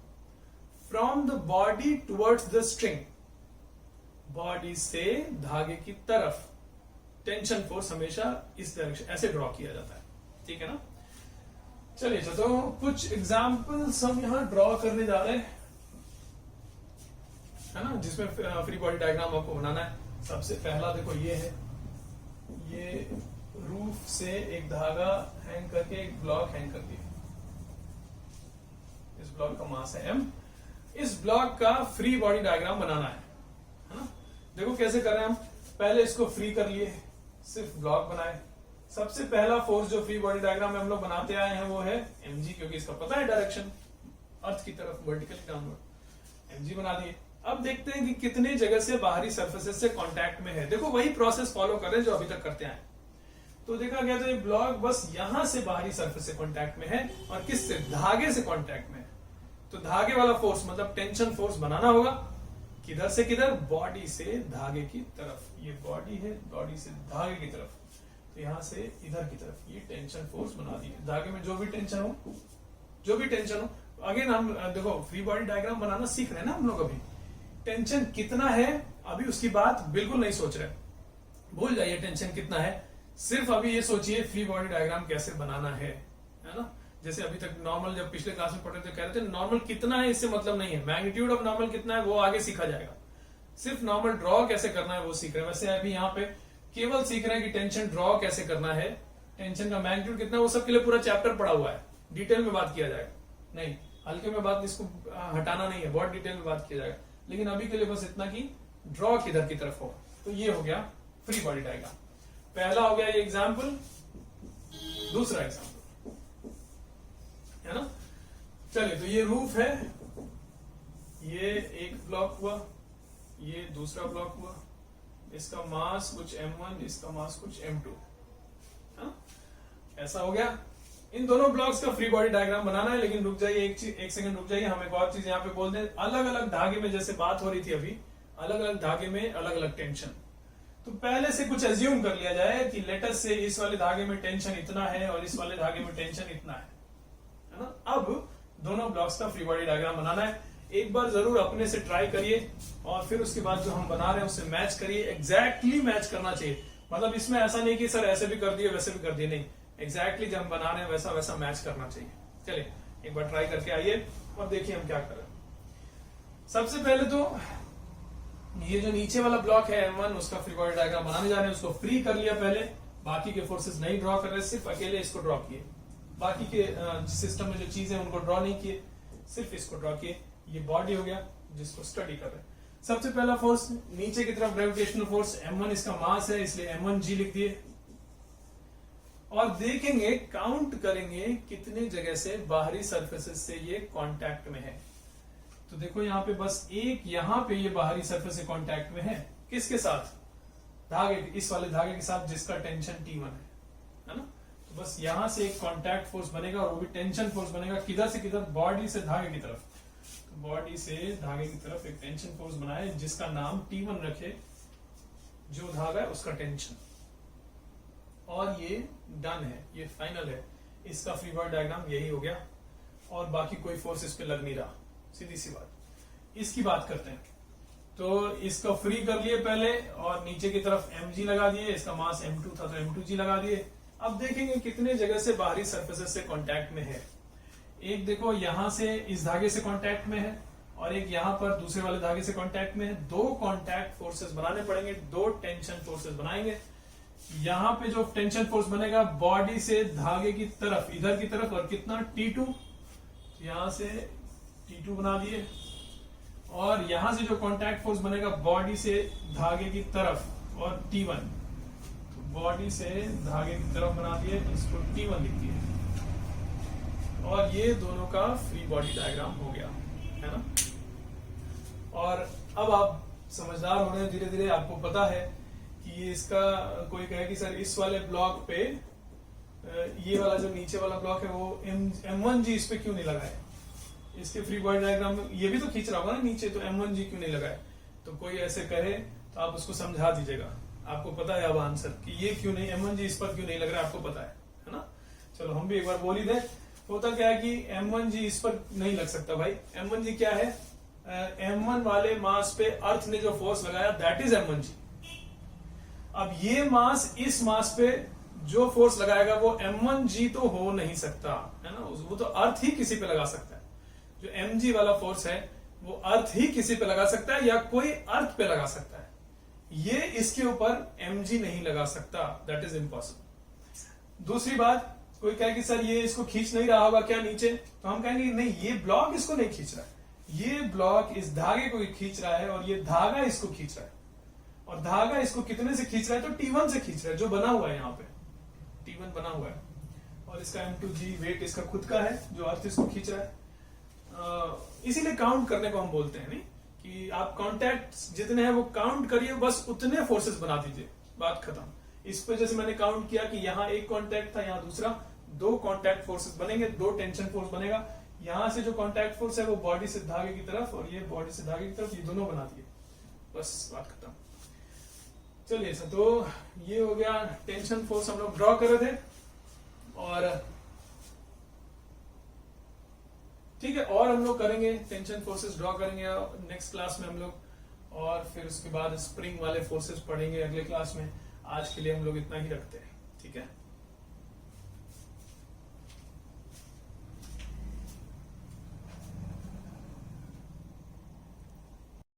from the body towards the string. Body से धागे की तरफ टेंशन फोर्स हमेशा इस डायरेक्शन ऐसे ड्रॉ किया जाता है, ठीक है ना। चलिए तो कुछ एग्जाम्पल्स हम यहां ड्रॉ करने जा रहे हैं, है ना, जिसमें फ्री बॉडी डायग्राम आपको बनाना है। सबसे पहला देखो ये है, ये रूफ से एक धागा हैंग करके एक ब्लॉक हैंग कर दिया, इस ब्लॉक का मास है m, इस ब्लॉक का फ्री बॉडी डायग्राम बनाना है ना। देखो कैसे कर रहे हैं हम, पहले इसको फ्री कर लिए, सिर्फ ब्लॉक बनाए। सबसे पहला फोर्स जो फ्री बॉडी डायग्राम में हम लोग बनाते आए हैं वो है mg, क्योंकि इसका पता है डायरेक्शन अर्थ की तरफ, वर्टिकली डाउनवर्ड, mg बना दिए। अब देखते हैं कि कितने जगह से बाहरी सरफेसेस से कांटेक्ट में है। देखो वही प्रोसेस फॉलो कर रहे हैं जो अभी तक करते आए। तो देखा गया तो ये ब्लॉक बस यहां से बाहरी सरफेस से कांटेक्ट में है, और किससे? धागे से कांटेक्ट में है। तो धागे वाला फोर्स मतलब टेंशन फोर्स बनाना होगा, किधर से किधर? बॉडी से धागे की तरफ। ये बॉडी है, बॉडी से धागे की तरफ, तो यहां से इधर की तरफ ये टेंशन फोर्स बना दी। धागे में जो भी टेंशन हो, अगेन हम देखो फ्री बॉडी डायग्राम बनाना सीख रहे हैं ना हम लोग। अभी टेंशन कितना है अभी उसकी बात बिल्कुल नहीं सोच रहे, भूल जाइए टेंशन कितना है। सिर्फ अभी ये सोचिए फ्री बॉडी डायग्राम कैसे बनाना है ना। जैसे अभी तक नॉर्मल जब पिछले क्लास में पढ़ रहे थे कह रहे थे नॉर्मल कितना है इससे मतलब नहीं है, मैग्नीट्यूड ऑफ नॉर्मल कितना है वो आगे सीखा जाएगा, सिर्फ नॉर्मल ड्रॉ कैसे करना है वो सीख रहे हैं। वैसे अभी यहाँ पे केवल सीख रहे हैं कि टेंशन ड्रॉ कैसे करना है, टेंशन का मैग्नीट्यूड कितना है वो सब के लिए पूरा चैप्टर पढ़ा हुआ है, डिटेल में बात किया जाएगा। नहीं, हल्के में बात इसको हटाना नहीं है, बहुत डिटेल में बात किया जाएगा। लेकिन अभी के लिए बस इतना कि ड्रॉ किधर की तरफ होगा। तो ये हो गया फ्री बॉडी डायग्राम, पहला हो गया ये एग्जाम्पल। दूसरा एग्जाम्पल है ना। चलिए तो ये रूफ है, ये एक ब्लॉक हुआ, ये दूसरा ब्लॉक हुआ, इसका मास कुछ m1, इसका मास कुछ m2, ऐसा हो गया। इन दोनों ब्लॉक्स का फ्री बॉडी डायग्राम बनाना है। लेकिन रुक जाइए, एक सेकंड रुक जाइए, हम एक और चीज यहाँ पे बोल दें। अलग अलग धागे में जैसे बात हो रही थी अभी, अलग अलग धागे में अलग अलग टेंशन। तो पहले से कुछ एज्यूम कर लिया जाए कि लेटस से इस वाले धागे में टेंशन इतना है और इस वाले धागे में टेंशन इतना है ना। अब दोनों ब्लॉक्स का फ्री बॉडी डायग्राम बनाना है। एक बार जरूर अपने से ट्राई करिए और फिर उसके बाद जो हम बना रहे हैं उससे मैच करिए। एग्जैक्टली मैच करना चाहिए, मतलब इसमें ऐसा नहीं कि सर ऐसे भी कर दिए वैसे भी कर दिए, नहीं, एग्जैक्टली जब हम बना रहे हैं वैसा वैसा मैच करना चाहिए। चलिए एक बार ट्राई करके आइए और देखिए हम क्या कर रहे हैं। सबसे पहले तो ये जो नीचे वाला ब्लॉक है M1, उसका फ्री बॉडी डायग्राम बनाने जा रहे हैं। उसको फ्री कर लिया पहले, बाकी के फोर्सेस नहीं ड्रॉ कर रहे, सिर्फ अकेले इसको ड्रॉ किए। बाकी के सिस्टम में जो चीजें उनको ड्रॉ नहीं किए, सिर्फ इसको ड्रॉ किए। ये बॉडी हो गया जिसको स्टडी कर रहे हैं। सबसे पहला फोर्स नीचे की तरफ ग्रेविटेशनल फोर्स M1, इसका मास है इसलिए M1G लिख दिए। और देखेंगे, काउंट करेंगे कितने जगह से बाहरी सरफेसेस से ये कांटेक्ट में है। तो देखो यहाँ पे बस एक, यहाँ पे ये बाहरी सरफेस से कांटेक्ट में है, किसके साथ? धागे, इस वाले धागे के साथ जिसका टेंशन T1 है ना। तो बस यहां से एक कांटेक्ट फोर्स बनेगा और वो भी टेंशन फोर्स बनेगा, किधर से किधर, बॉडी से धागे की तरफ। तो बॉडी से धागे की तरफ एक टेंशन फोर्स बनाए जिसका नाम T1 रखे, जो धागा है उसका टेंशन। और ये डन है, ये फाइनल है, इसका फ्री बॉडी डायग्राम यही हो गया और बाकी कोई फोर्स इस पे लग नहीं रहा, सीधी सी बात। इसकी बात करते हैं, तो इसको फ्री कर लिए पहले और नीचे की तरफ mg लगा दिए, इसका मास m2 था तो m2g लगा दिए। अब देखेंगे कितने जगह से बाहरी सरफेसेस से कांटेक्ट में है। एक देखो यहां से इस धागे से कांटेक्ट में है और एक यहां पर दूसरे वाले धागे से कांटेक्ट में है। दो कांटेक्ट फोर्सेस बनाने पड़ेंगे, दो टेंशन फोर्सेस बनाएंगे। यहां पे जो टेंशन फोर्स बनेगा बॉडी से धागे की तरफ, इधर की तरफ, और कितना T2, यहां से T2 बना दिए। और यहां से जो कांटेक्ट फोर्स बनेगा बॉडी से धागे की तरफ और T1, तो बॉडी से धागे की तरफ बना दिए, इसको T1 लिख दिए। और ये दोनों का फ्री बॉडी डायग्राम हो गया, है ना। और अब आप समझदार हो रहे हैं धीरे धीरे, आपको पता है कि ये इसका, कोई कहे कि सर इस वाले ब्लॉक पे ये वाला जो नीचे वाला ब्लॉक है वो M1G इस पे क्यों नहीं लगा है, इसके फ्री बॉडी डायग्राम में ये भी तो खींच रहा होगा ना नीचे, तो M1G क्यों नहीं लगा है। तो कोई ऐसे कहे तो आप उसको समझा दीजिएगा, आपको पता है अब आंसर कि ये क्यों नहीं, M1G इस पर क्यों नहीं लग रहा है, आपको पता है ना। चलो हम भी एक बार बोल ही दें। होता क्या है कि M1G इस पर नहीं लग सकता भाई। M1G क्या है, M1 वाले मास पे अर्थ ने जो फोर्स लगाया दैट इज M1G। अब ये मास इस मास पे जो फोर्स लगाएगा वो M1G तो हो नहीं सकता, है ना। वो तो अर्थ ही किसी पे लगा सकता है। जो mg वाला फोर्स है वो अर्थ ही किसी पे लगा सकता है या कोई अर्थ पे लगा सकता है, ये इसके ऊपर mg नहीं लगा सकता, दैट इज इम्पॉसिबल। दूसरी बात, कोई कहे कि सर ये इसको खींच नहीं रहा होगा क्या नीचे, तो हम कहेंगे नहीं, ये ब्लॉक इसको नहीं खींच रहा है, ये ब्लॉक इस धागे को खींच रहा है और ये धागा इसको खींच रहा है। और धागा इसको कितने से खींच रहा है, तो T1 से खींच रहा है, जो बना हुआ है यहाँ पे T1 बना हुआ है। और इसका M2G वेट इसका खुद का है जो अर्थ इसको खींच रहा है। इसीलिए काउंट करने को हम बोलते हैं, नहीं कि आप कांटेक्ट जितने हैं वो काउंट करिए, बस उतने फोर्सेस बना दीजिए, बात खत्म। इस पे जैसे मैंने काउंट किया कि यहाँ एक कांटेक्ट था, यहाँ दूसरा, दो कांटेक्ट फोर्सेस बनेंगे, दो टेंशन फोर्स बनेगा। यहाँ से जो कांटेक्ट फोर्स है वो बॉडी से धागे की तरफ और ये बॉडी से धागे की तरफ, ये दोनों बना दिए, बस बात खत्म। चलिए सर, तो ये हो गया टेंशन फोर्स हम लोग ड्रॉ कर रहे थे। और ठीक है, और हम लोग करेंगे टेंशन फोर्सेस ड्रॉ करेंगे नेक्स्ट क्लास में हम लोग, और फिर उसके बाद स्प्रिंग वाले फोर्सेस पढ़ेंगे अगले क्लास में। आज के लिए हम लोग इतना ही रखते हैं, ठीक है।